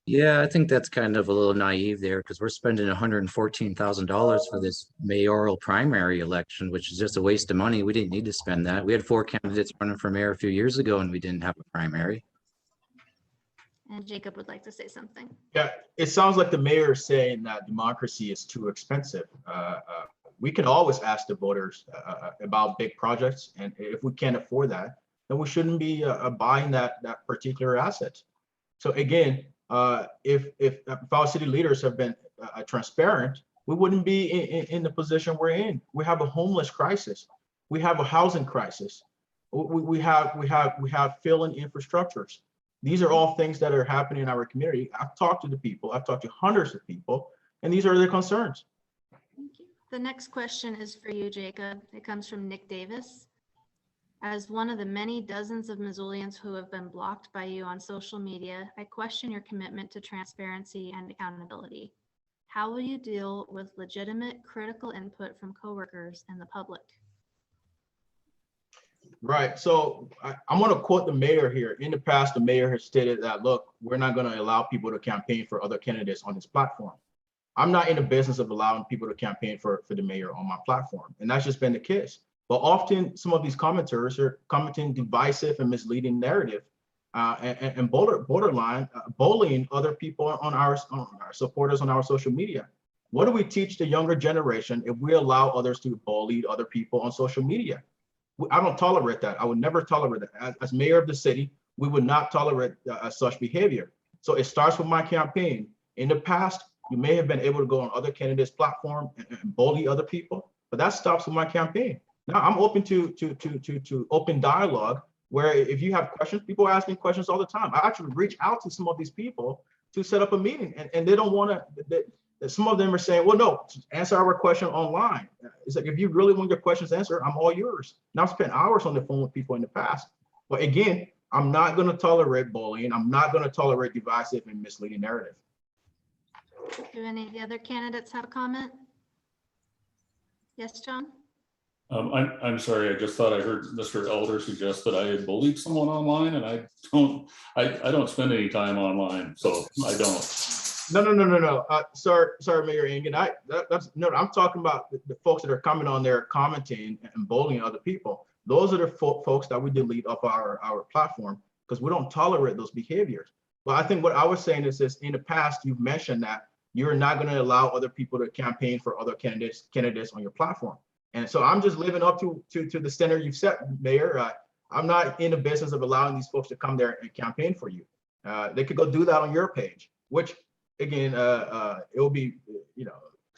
Yeah, I think that's kind of a little naive there, because we're spending $114,000 for this mayoral primary election, which is just a waste of money. We didn't need to spend that. We had 4 candidates running for mayor a few years ago, and we didn't have a primary. And Jacob would like to say something. Yeah, it sounds like the mayor is saying that democracy is too expensive. we can always ask the voters about big projects. And if we can't afford that, then we shouldn't be buying that particular asset. So again, if our city leaders have been transparent, we wouldn't be in the position we're in. We have a homeless crisis. We have a housing crisis. We have failing infrastructures. These are all things that are happening in our community. I've talked to the people. I've talked to hundreds of people, and these are their concerns. Thank you. The next question is for you, Jacob. It comes from Nick Davis. As one of the many dozens of Missoulians who have been blocked by you on social media, I question your commitment to transparency and accountability. How will you deal with legitimate critical input from coworkers and the public? Right. So I'm going to quote the mayor here. In the past, the mayor has stated that, look, we're not going to allow people to campaign for other candidates on his platform. I'm not in the business of allowing people to campaign for the mayor on my platform. And that's just been the case. But often some of these commenters are commenting divisive and misleading narrative and borderline bullying other people on our supporters on our social media. What do we teach the younger generation if we allow others to bully other people on social media? I don't tolerate that. I would never tolerate that. As mayor of the city, we would not tolerate such behavior. So it starts with my campaign. In the past, you may have been able to go on other candidates' platform and bully other people, but that stops with my campaign. Now I'm open to open dialogue where if you have questions, people are asking questions all the time. I actually reach out to some of these people to set up a meeting, and they don't want to. Some of them are saying, well, no, answer our question online. It's like, if you really want your questions answered, I'm all yours. Now I've spent hours on the phone with people in the past. But again, I'm not going to tolerate bullying. I'm not going to tolerate divisive and misleading narrative. Do any of the other candidates have a comment? Yes, John? I'm sorry, I just thought I heard Mr. Elder suggest that I had bullied someone online, and I don't spend any time online, so I don't. No. Sorry, Mayor Engen. I'm talking about the folks that are coming on there commenting and bullying other people. Those are the folks that we delete off our platform because we don't tolerate those behaviors. But I think what I was saying is this: in the past, you've mentioned that you're not going to allow other people to campaign for other candidates on your platform. And so I'm just living up to the standard you've set, Mayor. I'm not in the business of allowing these folks to come there and campaign for you. They could go do that on your page, which again, it will be,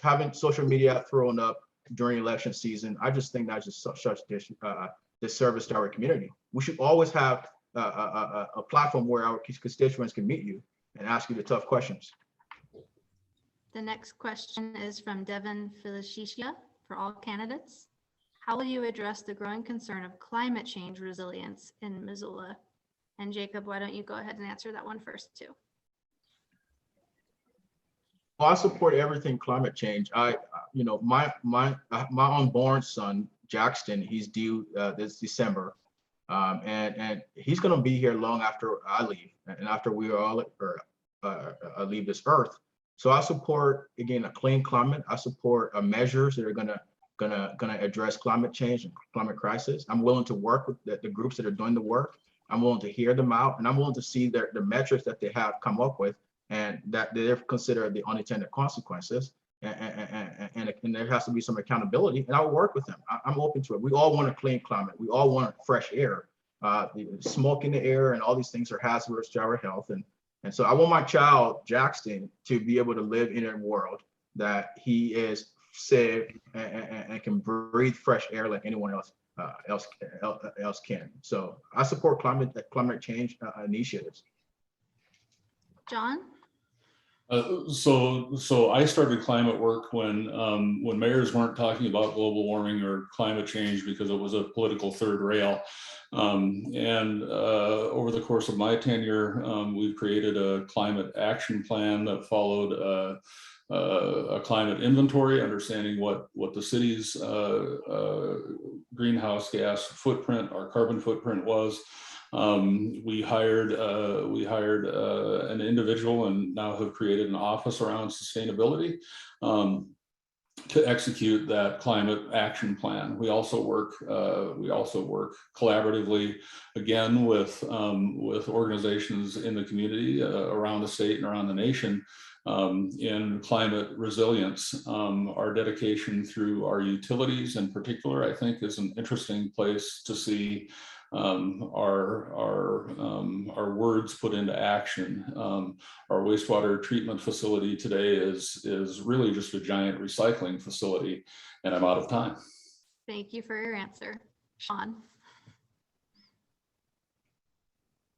having social media thrown up during election season. I just think that's just such disservice to our community. We should always have a platform where our constituents can meet you and ask you the tough questions. The next question is from Devin Felicia for all candidates. How will you address the growing concern of climate change resilience in Missoula? And Jacob, why don't you go ahead and answer that one first too? Well, I support everything climate change. My unborn son, Jackson, he's due this December. And he's going to be here long after I leave and after we all leave this earth. So I support, again, a clean climate. I support measures that are gonna address climate change and climate crisis. I'm willing to work with the groups that are doing the work. I'm willing to hear them out, and I'm willing to see the metrics that they have come up with and that they've considered the unintended consequences. And there has to be some accountability, and I'll work with them. I'm open to it. We all want a clean climate. We all want fresh air. The smoke in the air and all these things are hazardous to our health. And so I want my child, Jackson, to be able to live in a world that he is safe and can breathe fresh air like anyone else can. So I support climate change initiatives. John? So I started climate work when mayors weren't talking about global warming or climate change because it was a political third rail. And over the course of my tenure, we've created a climate action plan that followed a climate inventory, understanding what the city's greenhouse gas footprint, our carbon footprint was. We hired an individual and now have created an office around sustainability to execute that climate action plan. We also work collaboratively again with organizations in the community around the state and around the nation in climate resilience. Our dedication through our utilities in particular, I think, is an interesting place to see our words put into action. Our wastewater treatment facility today is really just a giant recycling facility, and I'm out of time. Thank you for your answer. Shawn?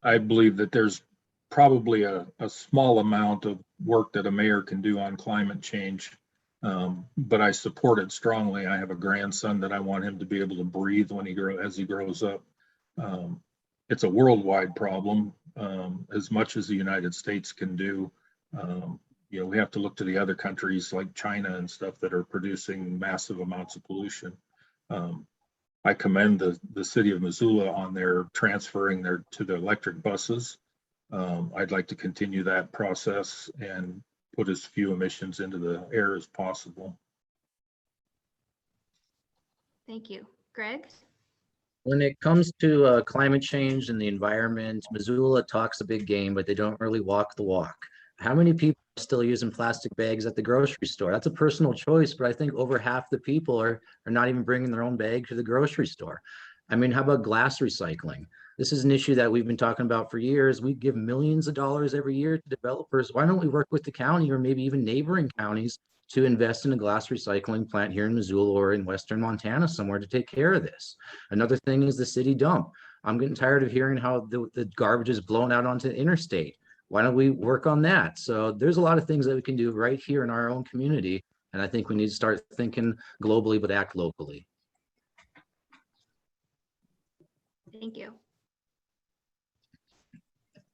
I believe that there's probably a small amount of work that a mayor can do on climate change, but I support it strongly. I have a grandson that I want him to be able to breathe when as he grows up. It's a worldwide problem, as much as the United States can do. We have to look to the other countries like China and stuff that are producing massive amounts of pollution. I commend the city of Missoula on their transferring to the electric buses. I'd like to continue that process and put as few emissions into the air as possible. Thank you. Greg? When it comes to climate change and the environment, Missoula talks a big game, but they don't really walk the walk. How many people are still using plastic bags at the grocery store? That's a personal choice, but I think over half the people are not even bringing their own bag to the grocery store. I mean, how about glass recycling? This is an issue that we've been talking about for years. We give millions of dollars every year to developers. Why don't we work with the county or maybe even neighboring counties to invest in a glass recycling plant here in Missoula or in Western Montana somewhere to take care of this? Another thing is the city dump. I'm getting tired of hearing how the garbage is blown out onto the interstate. Why don't we work on that? So there's a lot of things that we can do right here in our own community. And I think we need to start thinking globally, but act locally. Thank you.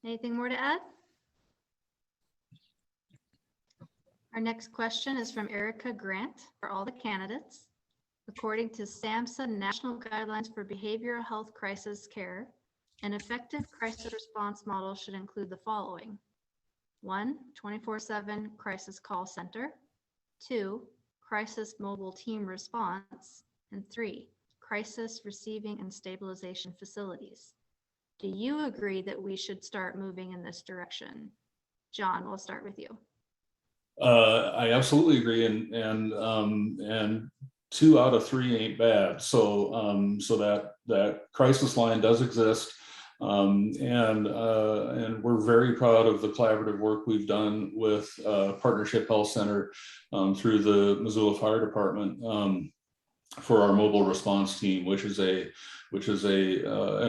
Anything more to add? Our next question is from Erica Grant for all the candidates. According to SAMHSA National Guidelines for Behavioral Health Crisis Care, an effective crisis response model should include the following: 1, 24/7 crisis call center, 2, crisis mobile team response, and 3, crisis receiving and stabilization facilities. Do you agree that we should start moving in this direction? John, we'll start with you. I absolutely agree, and 2 out of 3 ain't bad. So that crisis line does exist, and we're very proud of the collaborative work we've done with Partnership Health Center through the Missoula Fire Department for our mobile response team, which is an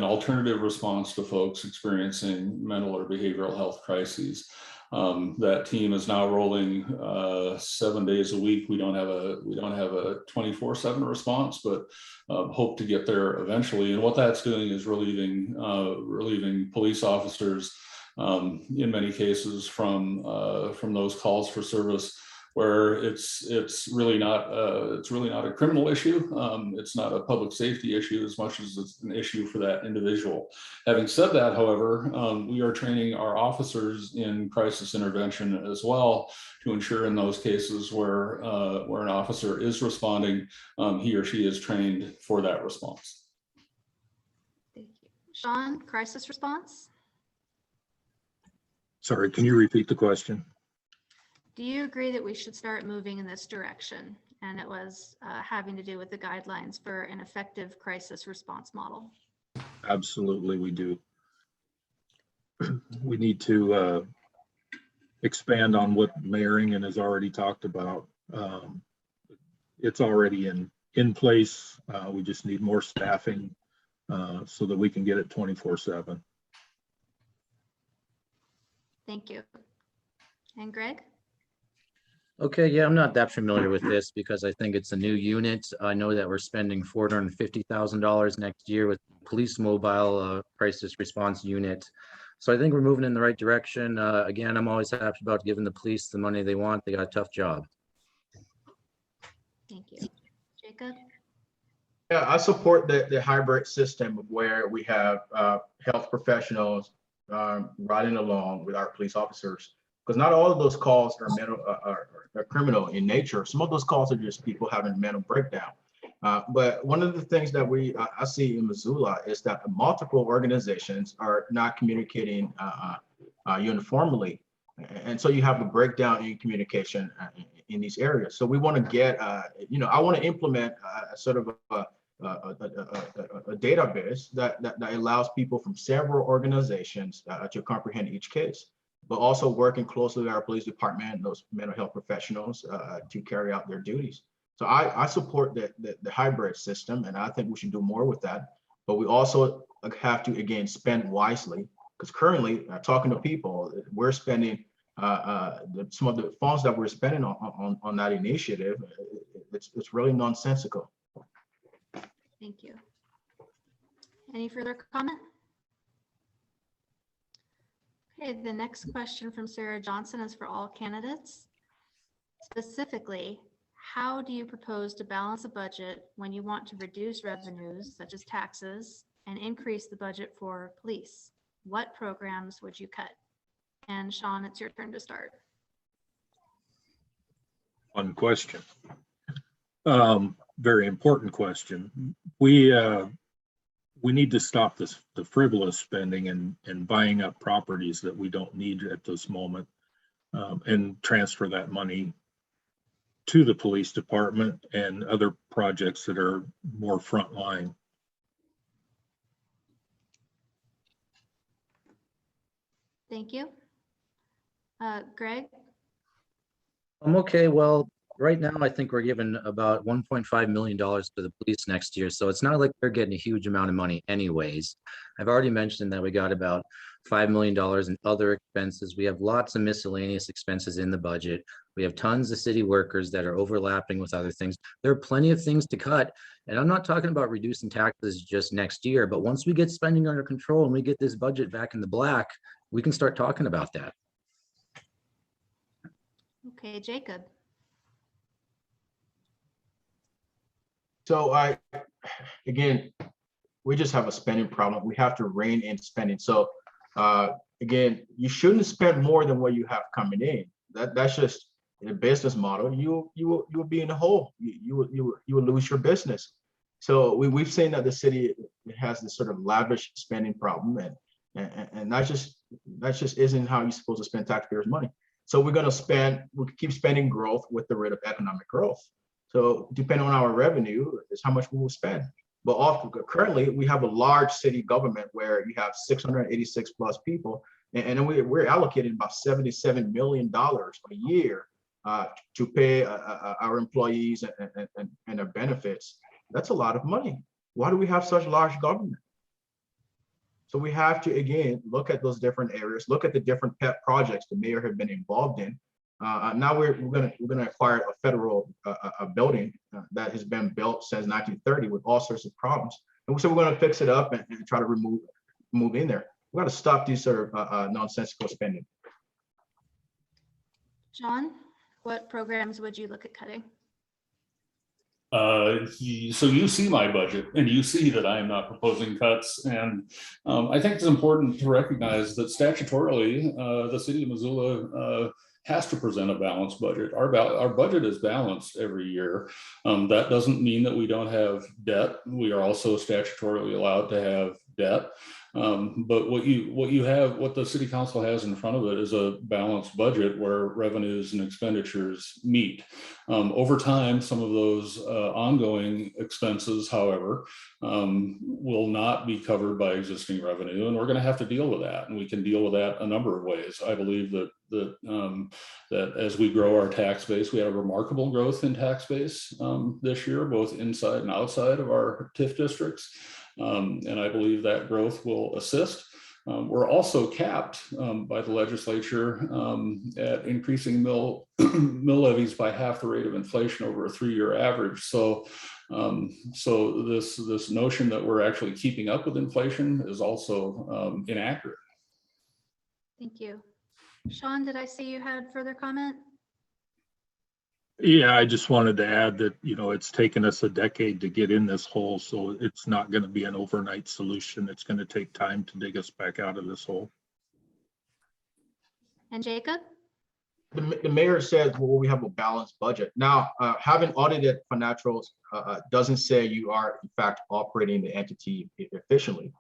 alternative response to folks experiencing mental or behavioral health crises. That team is now rolling 7 days a week. We don't have a 24/7 response, but hope to get there eventually. And what that's doing is relieving police officers in many cases from those calls for service where it's really not a criminal issue. It's not a public safety issue as much as it's an issue for that individual. Having said that, however, we are training our officers in crisis intervention as well to ensure in those cases where an officer is responding, he or she is trained for that response. Thank you. Shawn, crisis response? Sorry, can you repeat the question? Do you agree that we should start moving in this direction? And it was having to do with the guidelines for an effective crisis response model. Absolutely, we do. We need to expand on what Mayor Engen has already talked about. It's already in place. We just need more staffing so that we can get it 24/7. Thank you. And Greg? Okay, yeah, I'm not that familiar with this because I think it's a new unit. I know that we're spending $450,000 next year with police mobile crisis response unit. So I think we're moving in the right direction. Again, I'm always happy about giving the police the money they want. They got a tough job. Thank you. Jacob? Yeah, I support the hybrid system of where we have health professionals riding along with our police officers, because not all of those calls are are criminal in nature. Some of those calls are just people having a mental breakdown. But one of the things that I see in Missoula is that multiple organizations are not communicating uniformly. And so you have a breakdown in communication in these areas. So we want to get, I want to implement a sort of a database that allows people from several organizations to comprehend each case, but also working closely with our police department, those mental health professionals to carry out their duties. So I support the hybrid system, and I think we should do more with that. But we also have to, again, spend wisely, because currently, talking to people, we're spending some of the funds that we're spending on that initiative. It's really nonsensical. Thank you. Any further comment? Okay, the next question from Sarah Johnson is for all candidates. Specifically, how do you propose to balance a budget when you want to reduce revenues such as taxes and increase the budget for police? What programs would you cut? And Shawn, it's your turn to start. One question. Very important question. We need to stop the frivolous spending and buying up properties that we don't need at this moment, and transfer that money to the police department and other projects that are more frontline. Thank you. Greg? Okay, well, right now I think we're given about $1.5 million to the police next year. So it's not like they're getting a huge amount of money anyways. I've already mentioned that we got about $5 million in other expenses. We have lots of miscellaneous expenses in the budget. We have tons of city workers that are overlapping with other things. There are plenty of things to cut. And I'm not talking about reducing taxes just next year, but once we get spending under control and we get this budget back in the black, we can start talking about that. Okay, Jacob. So again, we just have a spending problem. We have to rein in spending. So again, you shouldn't spend more than what you have coming in. That's just a business model. You will be in the hole. You will lose your business. So we've seen that the city has this sort of lavish spending problem, and that just isn't how you're supposed to spend taxpayers' money. So we keep spending growth with the rate of economic growth. So depending on our revenue is how much we will spend. But currently we have a large city government where you have 686 plus people, and we're allocating about $77 million a year to pay our employees and their benefits. That's a lot of money. Why do we have such large government? So we have to, again, look at those different areas, look at the different pet projects the mayor have been involved in. Now we're gonna acquire a federal building that has been built since 1930 with all sorts of problems, and so we're going to fix it up and try to move in there. We got to stop these sort of nonsensical spending. John, what programs would you look at cutting? So you see my budget and you see that I am not proposing cuts. And I think it's important to recognize that statutorily, the city of Missoula has to present a balanced budget. Our budget is balanced every year. That doesn't mean that we don't have debt. We are also statutorily allowed to have debt. But what the city council has in front of it is a balanced budget where revenues and expenditures meet. Over time, some of those ongoing expenses, however, will not be covered by existing revenue, and we're going to have to deal with that. And we can deal with that a number of ways. I believe that as we grow our tax base, we had a remarkable growth in tax base this year, both inside and outside of our TIF districts. And I believe that growth will assist. We're also capped by the legislature at increasing mill levies by half the rate of inflation over a 3-year average. So this notion that we're actually keeping up with inflation is also inaccurate. Thank you. Shawn, did I see you had further comment? Yeah, I just wanted to add that, it's taken us a decade to get in this hole, so it's not going to be an overnight solution. It's going to take time to dig us back out of this hole. And Jacob? The mayor said, well, we have a balanced budget. Now, having audited financials doesn't say you are, in fact, operating the entity efficiently.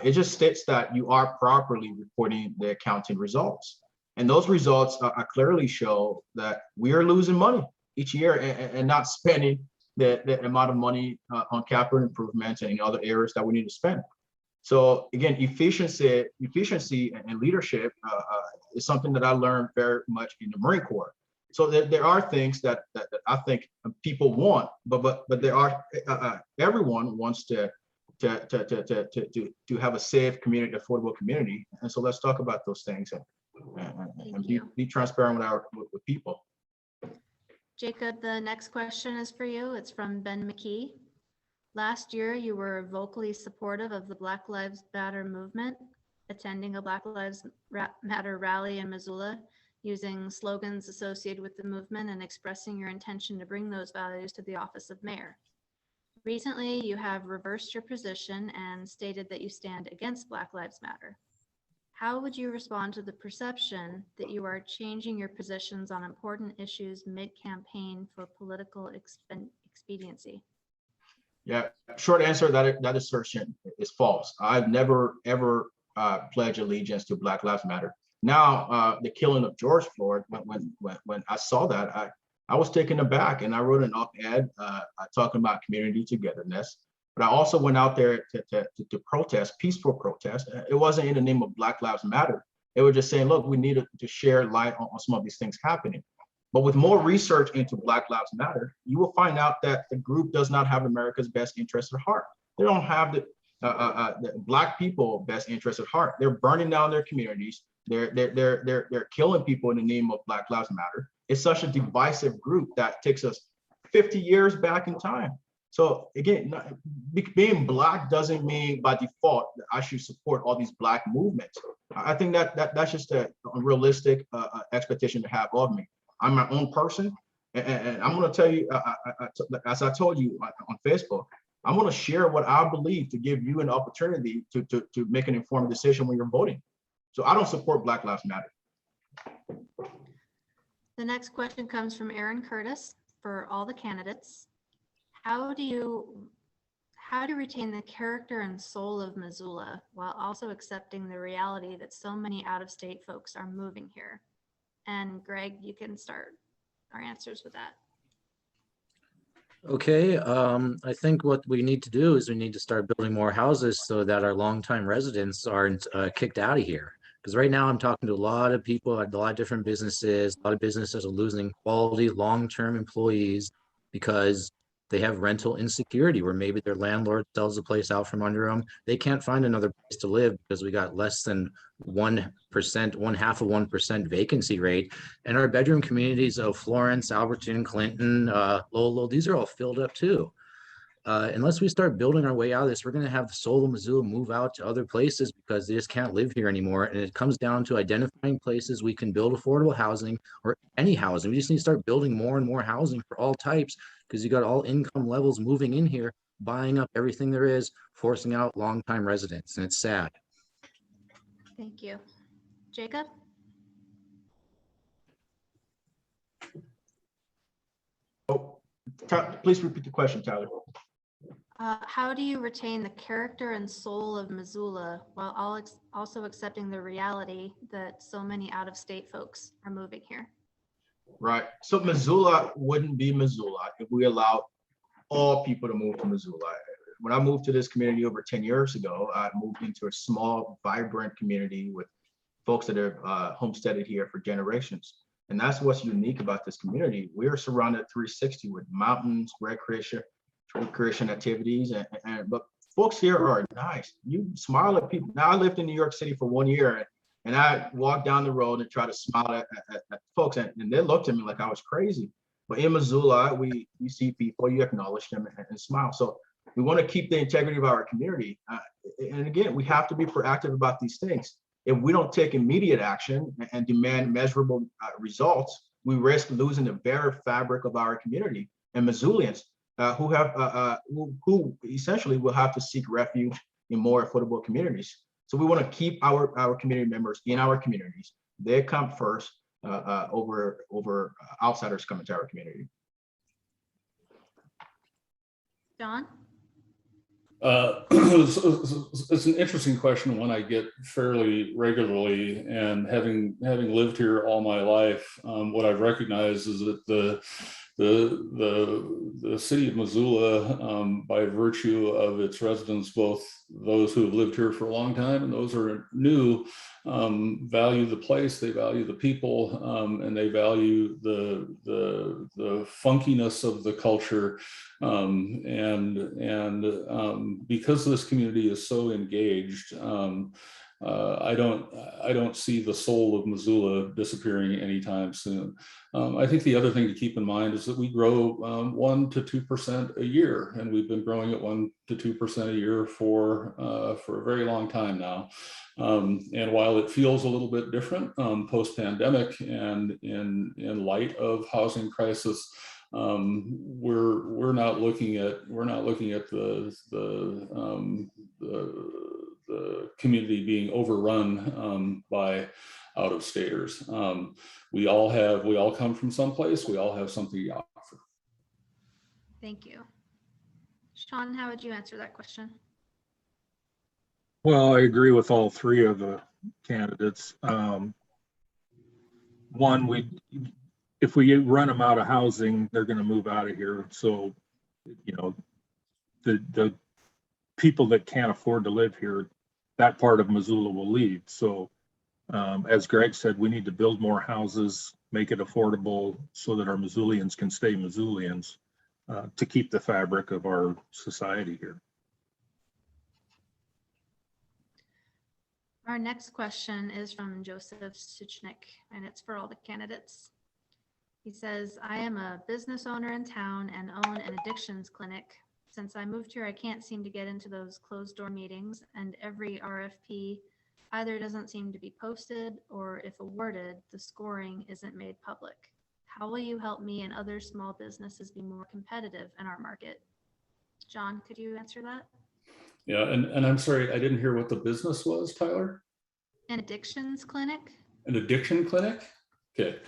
It just states that you are properly reporting the accounting results. And those results clearly show that we are losing money each year and not spending the amount of money on capital improvements and in other areas that we need to spend. So again, efficiency and leadership is something that I learned very much in the Marine Corps. So there are things that I think people want, but there are everyone wants to have a safe community, affordable community. And so let's talk about those things and be transparent with people. Jacob, the next question is for you. It's from Ben McKee. Last year, you were vocally supportive of the Black Lives Matter movement, attending a Black Lives Matter rally in Missoula, using slogans associated with the movement and expressing your intention to bring those values to the office of mayor. Recently, you have reversed your position and stated that you stand against Black Lives Matter. How would you respond to the perception that you are changing your positions on important issues mid-campaign for political expediency? Yeah, short answer, that assertion is false. I've never, ever pledged allegiance to Black Lives Matter. Now, the killing of George Floyd, when I saw that, I was taken aback, and I wrote an op-ed talking about community togetherness. But I also went out there to protest, peaceful protest. It wasn't in the name of Black Lives Matter. It was just saying, look, we need to share light on some of these things happening. But with more research into Black Lives Matter, you will find out that the group does not have America's best interest at heart. They don't have the Black people best interest at heart. They're burning down their communities. They're killing people in the name of Black Lives Matter. It's such a divisive group that takes us 50 years back in time. So again, being Black doesn't mean by default that I should support all these Black movements. I think that's just a unrealistic expectation to have of me. I'm my own person, and I'm going to tell you, as I told you on Facebook, I'm going to share what I believe to give you an opportunity to make an informed decision when you're voting. So I don't support Black Lives Matter. The next question comes from Aaron Curtis for all the candidates. How do you retain the character and soul of Missoula while also accepting the reality that so many out-of-state folks are moving here? And Greg, you can start our answers with that. Okay, I think what we need to do is we need to start building more houses so that our longtime residents aren't kicked out of here. Because right now I'm talking to a lot of people at a lot of different businesses. A lot of businesses are losing quality long-term employees because they have rental insecurity, where maybe their landlord sells the place out from under them. They can't find another place to live because we got less than 1%, 0.5% vacancy rate. And our bedroom communities of Florence, Alberton, Clinton, Lowell, these are all filled up too. Unless we start building our way out of this, we're going to have the soul of Missoula move out to other places because they just can't live here anymore. And it comes down to identifying places we can build affordable housing, or any housing. We just need to start building more and more housing for all types, because you got all income levels moving in here, buying up everything there is, forcing out longtime residents, and it's sad. Thank you. Jacob? Oh, please repeat the question, Tyler. How do you retain the character and soul of Missoula while also accepting the reality that so many out-of-state folks are moving here? Right. So Missoula wouldn't be Missoula if we allowed all people to move to Missoula. When I moved to this community over 10 years ago, I moved into a small, vibrant community with folks that have homesteaded here for generations. And that's what's unique about this community. We're surrounded 360 with mountains, recreation activities, but folks here are nice. You smile at people. Now, I lived in New York City for 1 year, and I walked down the road and try to smile at folks, and they looked at me like I was crazy. But in Missoula, you see people, you acknowledge them and smile. So we want to keep the integrity of our community. And again, we have to be proactive about these things. If we don't take immediate action and demand measurable results, we risk losing the very fabric of our community. And Missoulians who essentially will have to seek refuge in more affordable communities. So we want to keep our community members in our communities. They come first over outsiders coming to our community. John? It's an interesting question, one I get fairly regularly, and having lived here all my life, what I've recognized is that the city of Missoula, by virtue of its residents, both those who have lived here for a long time and those who are new, value the place, they value the people, and they value the funkiness of the culture. Because this community is so engaged, I don't see the soul of Missoula disappearing anytime soon. I think the other thing to keep in mind is that we grow 1 to 2% a year, and we've been growing at 1 to 2% a year for a very long time now. And while it feels a little bit different post-pandemic and in light of housing crisis, we're not looking at the community being overrun by out of staters. We all come from someplace. We all have something to offer. Thank you. Shawn, how would you answer that question? Well, I agree with all three of the candidates. One, if we run them out of housing, they're going to move out of here. So, the people that can't afford to live here, that part of Missoula will leave. So, as Greg said, we need to build more houses, make it affordable so that our Missoulians can stay Missoulians, to keep the fabric of our society here. Our next question is from Joseph Suchnik, and it's for all the candidates. He says, I am a business owner in town and own an addictions clinic. Since I moved here, I can't seem to get into those closed door meetings, and every RFP either doesn't seem to be posted, or if awarded, the scoring isn't made public. How will you help me and other small businesses be more competitive in our market? John, could you answer that? Yeah, and I'm sorry, I didn't hear what the business was, Tyler. An addictions clinic. An addiction clinic? Okay.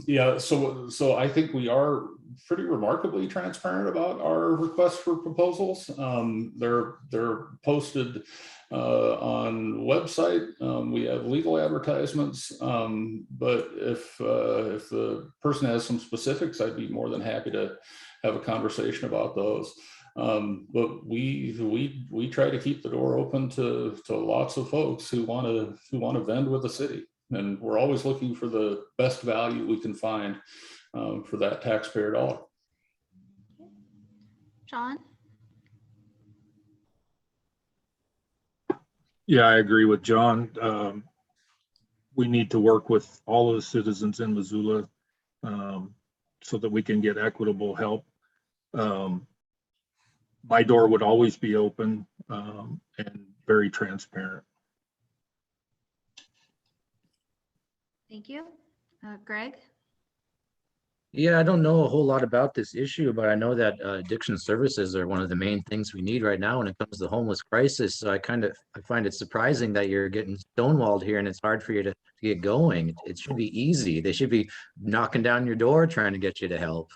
Yeah, so I think we are pretty remarkably transparent about our requests for proposals. They're posted on website. We have legal advertisements, but if the person has some specifics, I'd be more than happy to have a conversation about those. But we try to keep the door open to lots of folks who want to vend with the city, and we're always looking for the best value we can find for that taxpayer dollar. John? Yeah, I agree with John. We need to work with all of the citizens in Missoula so that we can get equitable help. My door would always be open and very transparent. Thank you. Greg? Yeah, I don't know a whole lot about this issue, but I know that addiction services are one of the main things we need right now when it comes to the homeless crisis. So I find it surprising that you're getting stonewalled here and it's hard for you to get going. It should be easy. They should be knocking down your door trying to get you to help.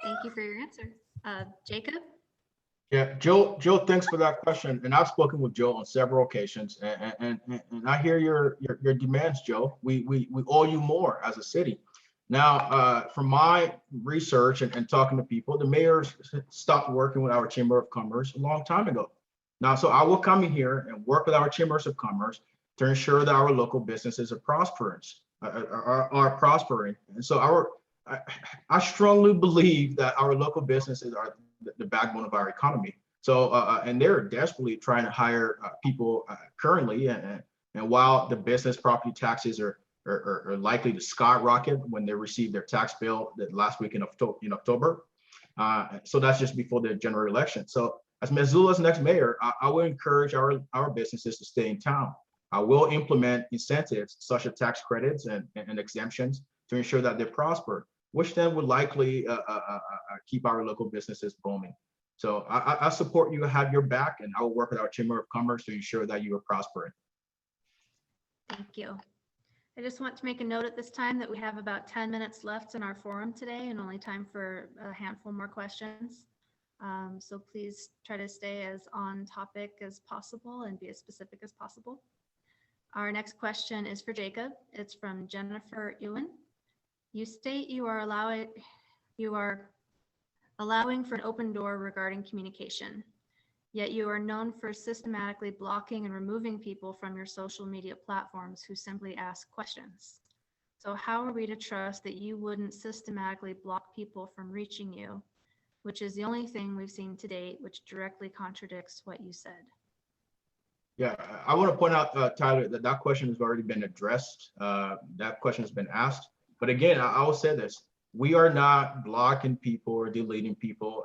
Thank you for your answer. Jacob? Yeah, Joe, thanks for that question. And I've spoken with Joe on several occasions, and I hear your demands, Joe. We owe you more as a city. Now, from my research and talking to people, the mayor stopped working with our Chamber of Commerce a long time ago. Now, so I will come in here and work with our Chambers of Commerce to ensure that our local businesses are prospering. And so I strongly believe that our local businesses are the backbone of our economy. So, and they're desperately trying to hire people currently. And while the business property taxes are likely to skyrocket when they receive their tax bill that last week in October. So that's just before the general election. So as Missoula's next mayor, I will encourage our businesses to stay in town. I will implement incentives such as tax credits and exemptions to ensure that they prosper, which then would likely keep our local businesses booming. So I support you, have your back, and I will work with our Chamber of Commerce to ensure that you are prospering. Thank you. I just want to make a note at this time that we have about 10 minutes left in our forum today and only time for a handful more questions. So please try to stay as on topic as possible and be as specific as possible. Our next question is for Jacob. It's from Jennifer Ewan. You state you are allowing for an open door regarding communication, yet you are known for systematically blocking and removing people from your social media platforms who simply ask questions. So how are we to trust that you wouldn't systematically block people from reaching you, which is the only thing we've seen to date, which directly contradicts what you said? Yeah, I want to point out, Tyler, that question has already been addressed. That question has been asked. But again, I will say this: we are not blocking people or deleting people.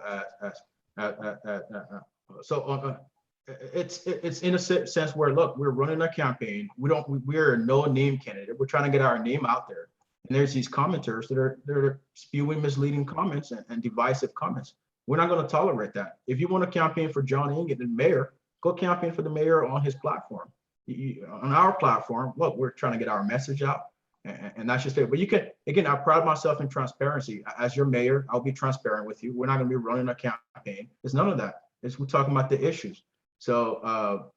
It's in a sense where, look, we're running a campaign. We're a no name candidate. We're trying to get our name out there. And there's these commenters that are spewing misleading comments and divisive comments. We're not going to tolerate that. If you want to campaign for John Engen and mayor, go campaign for the mayor on his platform. On our platform, look, we're trying to get our message out, and that's just it. But you can, again, I pride myself in transparency. As your mayor, I'll be transparent with you. We're not going to be running a campaign. It's none of that. We're talking about the issues. So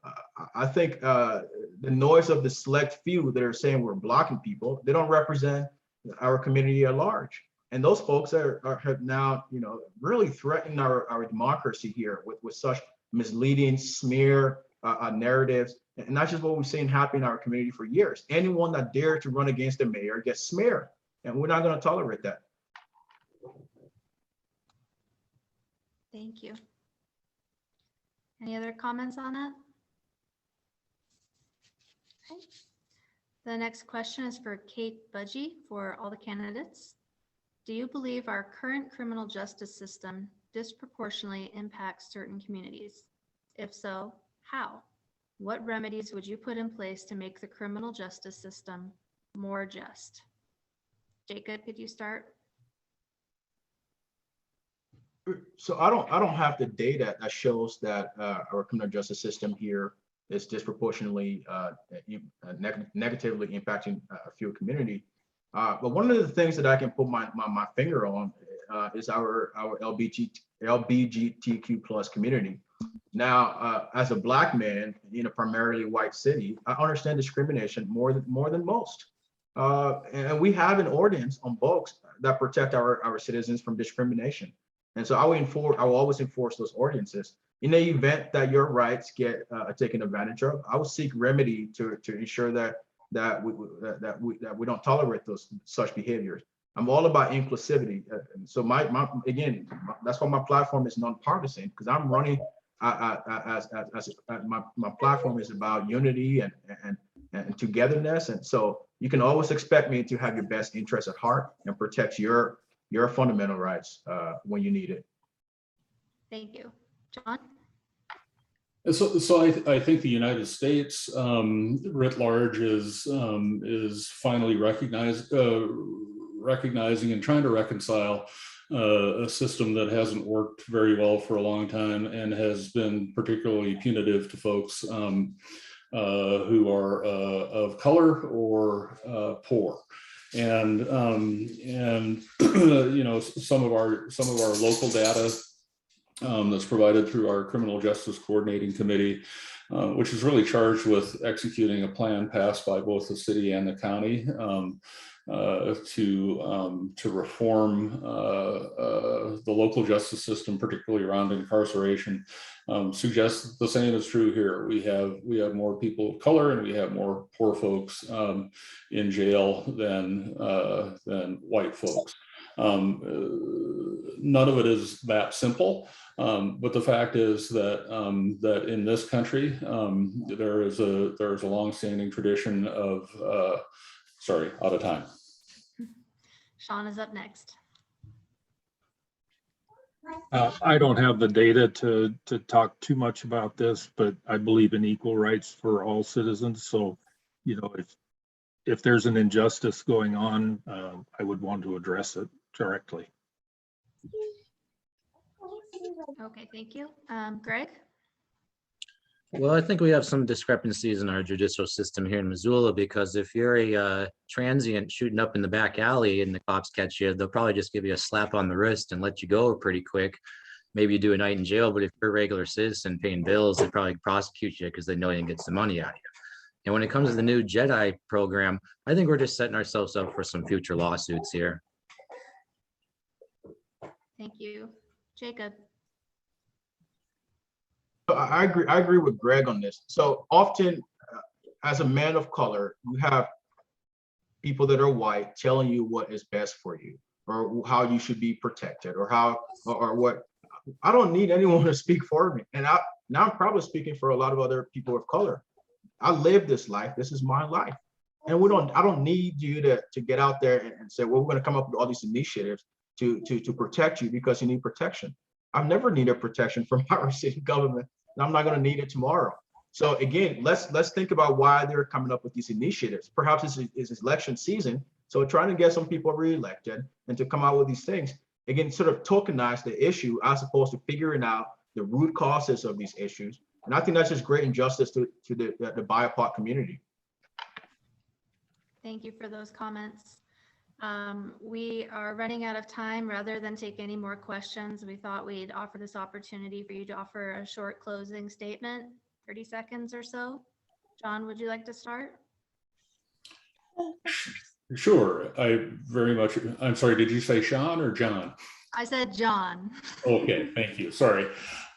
I think the noise of the select few that are saying we're blocking people, they don't represent our community at large. And those folks have now, really threatened our democracy here with such misleading smear narratives. And that's just what we've seen happen in our community for years. Anyone that dared to run against the mayor gets smeared, and we're not going to tolerate that. Thank you. Any other comments on that? Okay. The next question is for Kate Budgie for all the candidates. Do you believe our current criminal justice system disproportionately impacts certain communities? If so, how? What remedies would you put in place to make the criminal justice system more just? Jacob, could you start? So I don't have the data that shows that our criminal justice system here is disproportionately negatively impacting a few community. But one of the things that I can put my finger on is our LGBTQ plus community. Now, as a Black man in a primarily white city, I understand discrimination more than most. And we have an ordinance on books that protect our citizens from discrimination. And so I will always enforce those ordinances. In the event that your rights get taken advantage of, I will seek remedy to ensure that we don't tolerate such behaviors. I'm all about inclusivity. So again, that's why my platform is nonpartisan, because I'm running my platform is about unity and togetherness. And so you can always expect me to have your best interests at heart and protect your fundamental rights when you need it. Thank you. John? So I think the United States writ large is finally recognizing and trying to reconcile a system that hasn't worked very well for a long time and has been particularly punitive to folks who are of color or poor. And some of our local data that's provided through our Criminal Justice Coordinating Committee, which is really charged with executing a plan passed by both the city and the county to reform the local justice system, particularly around incarceration. Suggests the same is true here. We have more people of color and we have more poor folks in jail than white folks. None of it is that simple, but the fact is that that in this country there is a longstanding tradition of sorry, out of time. Shawn is up next. I don't have the data to talk too much about this, but I believe in equal rights for all citizens. So, if there's an injustice going on, I would want to address it directly. Okay, thank you. Greg? Well, I think we have some discrepancies in our judicial system here in Missoula, because if you're a transient shooting up in the back alley and the cops catch you, they'll probably just give you a slap on the wrist and let you go pretty quick. Maybe you do a night in jail, but if you're a regular citizen paying bills, they probably prosecute you because they know you can get some money out of you. And when it comes to the new Jedi program, I think we're just setting ourselves up for some future lawsuits here. Thank you. Jacob? I agree with Greg on this. So often, as a man of color, you have people that are white telling you what is best for you, or how you should be protected, or what. I don't need anyone to speak for me. And now I'm probably speaking for a lot of other people of color. I live this life. This is my life. And I don't need you to get out there and say, well, we're going to come up with all these initiatives to protect you because you need protection. I've never needed protection from our city government, and I'm not going to need it tomorrow. So again, let's think about why they're coming up with these initiatives. Perhaps it's election season, so trying to get some people reelected and to come out with these things. Again, sort of tokenize the issue as opposed to figuring out the root causes of these issues. And I think that's just great injustice to the BIPOC community. Thank you for those comments. We are running out of time. Rather than take any more questions, we thought we'd offer this opportunity for you to offer a short closing statement, 30 seconds or so. John, would you like to start? Sure. I'm sorry, did you say Sean or John? I said John. Okay, thank you. Sorry.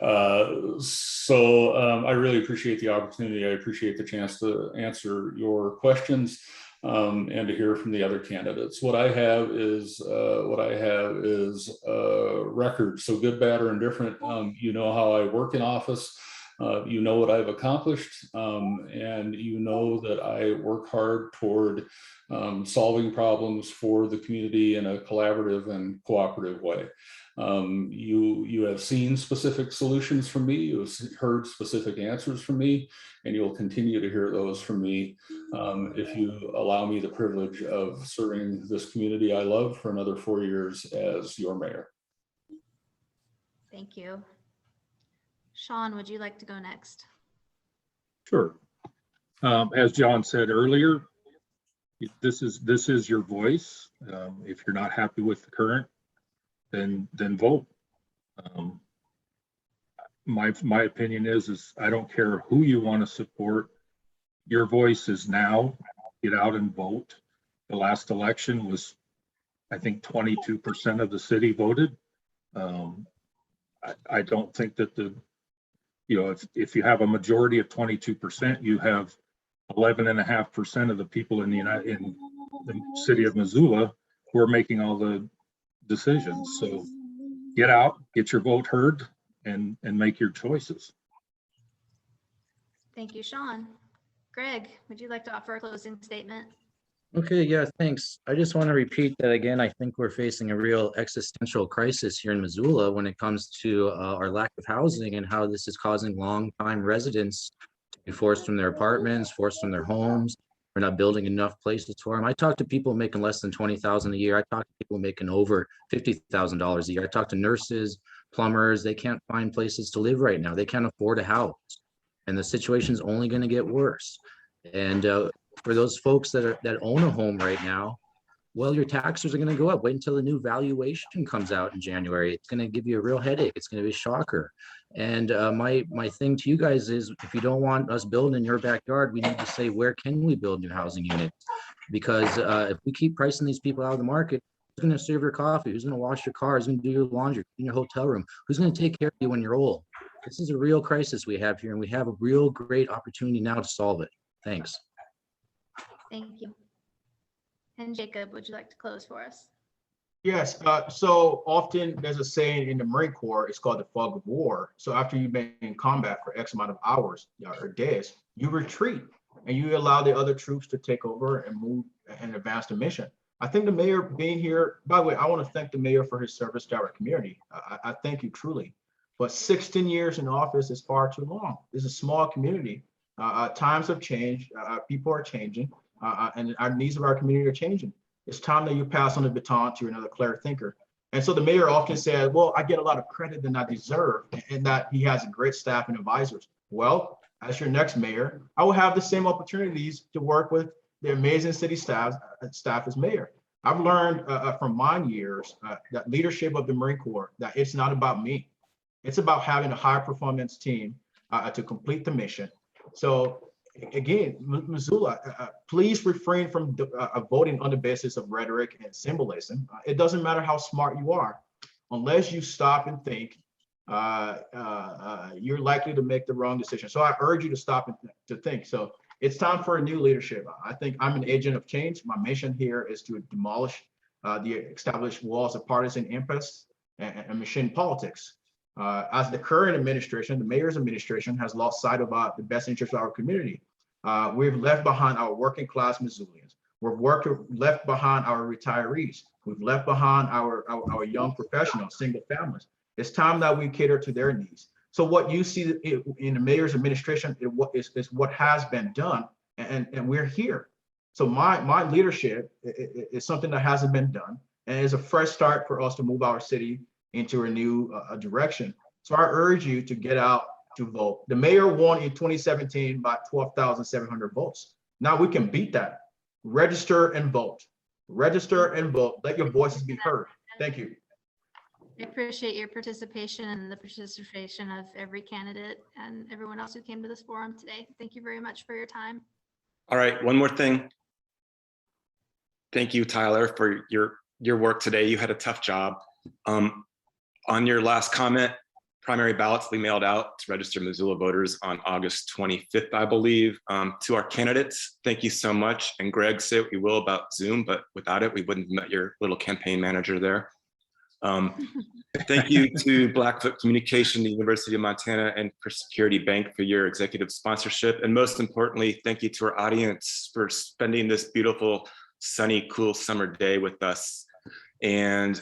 I really appreciate the opportunity. I appreciate the chance to answer your questions and to hear from the other candidates. What I have is record. So good, bad, or indifferent. You know how I work in office. You know what I've accomplished, and you know that I work hard toward solving problems for the community in a collaborative and cooperative way. You have seen specific solutions from me, you have heard specific answers from me, and you'll continue to hear those from me if you allow me the privilege of serving this community I love for another 4 years as your mayor. Thank you. Sean, would you like to go next? Sure. As John said earlier, this is your voice. If you're not happy with the current, then vote. My opinion is I don't care who you want to support. Your voice is now. Get out and vote. The last election was, I think, 22% of the city voted. I don't think that if you have a majority of 22%, you have 11.5% of the people in the city of Missoula who are making all the decisions. So get out, get your vote heard, and make your choices. Thank you, Sean. Greg, would you like to offer a closing statement? Okay, yeah, thanks. I just want to repeat that again. I think we're facing a real existential crisis here in Missoula when it comes to our lack of housing and how this is causing longtime residents to be forced from their apartments, forced from their homes. We're not building enough places for them. I talk to people making less than $20,000 a year. I talk to people making over $50,000 a year. I talk to nurses, plumbers. They can't find places to live right now. They can't afford a house, and the situation is only going to get worse. And for those folks that own a home right now, well, your taxes are going to go up. Wait until the new valuation comes out in January. It's going to give you a real headache. It's going to be a shocker. And my thing to you guys is, if you don't want us building in your backyard, we need to say, where can we build new housing units? Because if we keep pricing these people out of the market, who's going to serve your coffee? Who's going to wash your car? Who's going to do your laundry in your hotel room? Who's going to take care of you when you're old? This is a real crisis we have here, and we have a real great opportunity now to solve it. Thanks. Thank you. And Jacob, would you like to close for us? Yes. So often there's a saying in the Marine Corps, it's called the fog of war. So after you've been in combat for X amount of hours or days, you retreat and you allow the other troops to take over and move and advance the mission. I think the mayor being here, by the way, I want to thank the mayor for his service to our community. I thank you truly. But 16 years in office is far too long. It's a small community. Times have changed. People are changing. And our needs of our community are changing. It's time that you pass on the baton to another clear thinker. And so the mayor often said, well, I get a lot of credit than I deserve, and that he has a great staff and advisors. Well, as your next mayor, I will have the same opportunities to work with the amazing city staff as mayor. I've learned from my years that leadership of the Marine Corps, that it's not about me. It's about having a high performance team to complete the mission. So again, Missoula, please refrain from voting on the basis of rhetoric and symbolism. It doesn't matter how smart you are, unless you stop and think, you're likely to make the wrong decision. So I urge you to stop and to think. So it's time for a new leadership. I think I'm an agent of change. My mission here is to demolish the established walls of partisan impasse and machine politics. As the current administration, the mayor's administration, has lost sight of the best interest of our community. We've left behind our working class Missoulians. Left behind our retirees. We've left behind our young professionals, single families. It's time that we cater to their needs. So what you see in the mayor's administration is what has been done, and we're here. So my leadership is something that hasn't been done, and is a fresh start for us to move our city into a new direction. So I urge you to get out to vote. The mayor won in 2017 by 12,700 votes. Now we can beat that. Register and vote. Register and vote. Let your voices be heard. Thank you. I appreciate your participation and the participation of every candidate and everyone else who came to this forum today. Thank you very much for your time. All right, one more thing. Thank you, Tyler, for your work today. You had a tough job. On your last comment, primary ballots will be mailed out to registered Missoula voters on August 25th, I believe. To our candidates, thank you so much. And Greg, say what you will about Zoom, but without it, we wouldn't have met your little campaign manager there. Thank you to Blackfoot Communication, the University of Montana, and for Security Bank for your executive sponsorship. And most importantly, thank you to our audience for spending this beautiful, sunny, cool summer day with us. And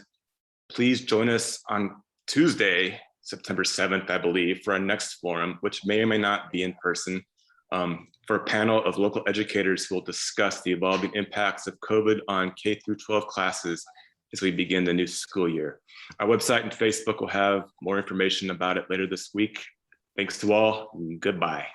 please join us on Tuesday, September 7th, I believe, for our next forum, which may or may not be in person, for a panel of local educators who will discuss the evolving impacts of COVID on K-12 classes as we begin the new school year. Our website and Facebook will have more information about it later this week. Thanks to all, and goodbye.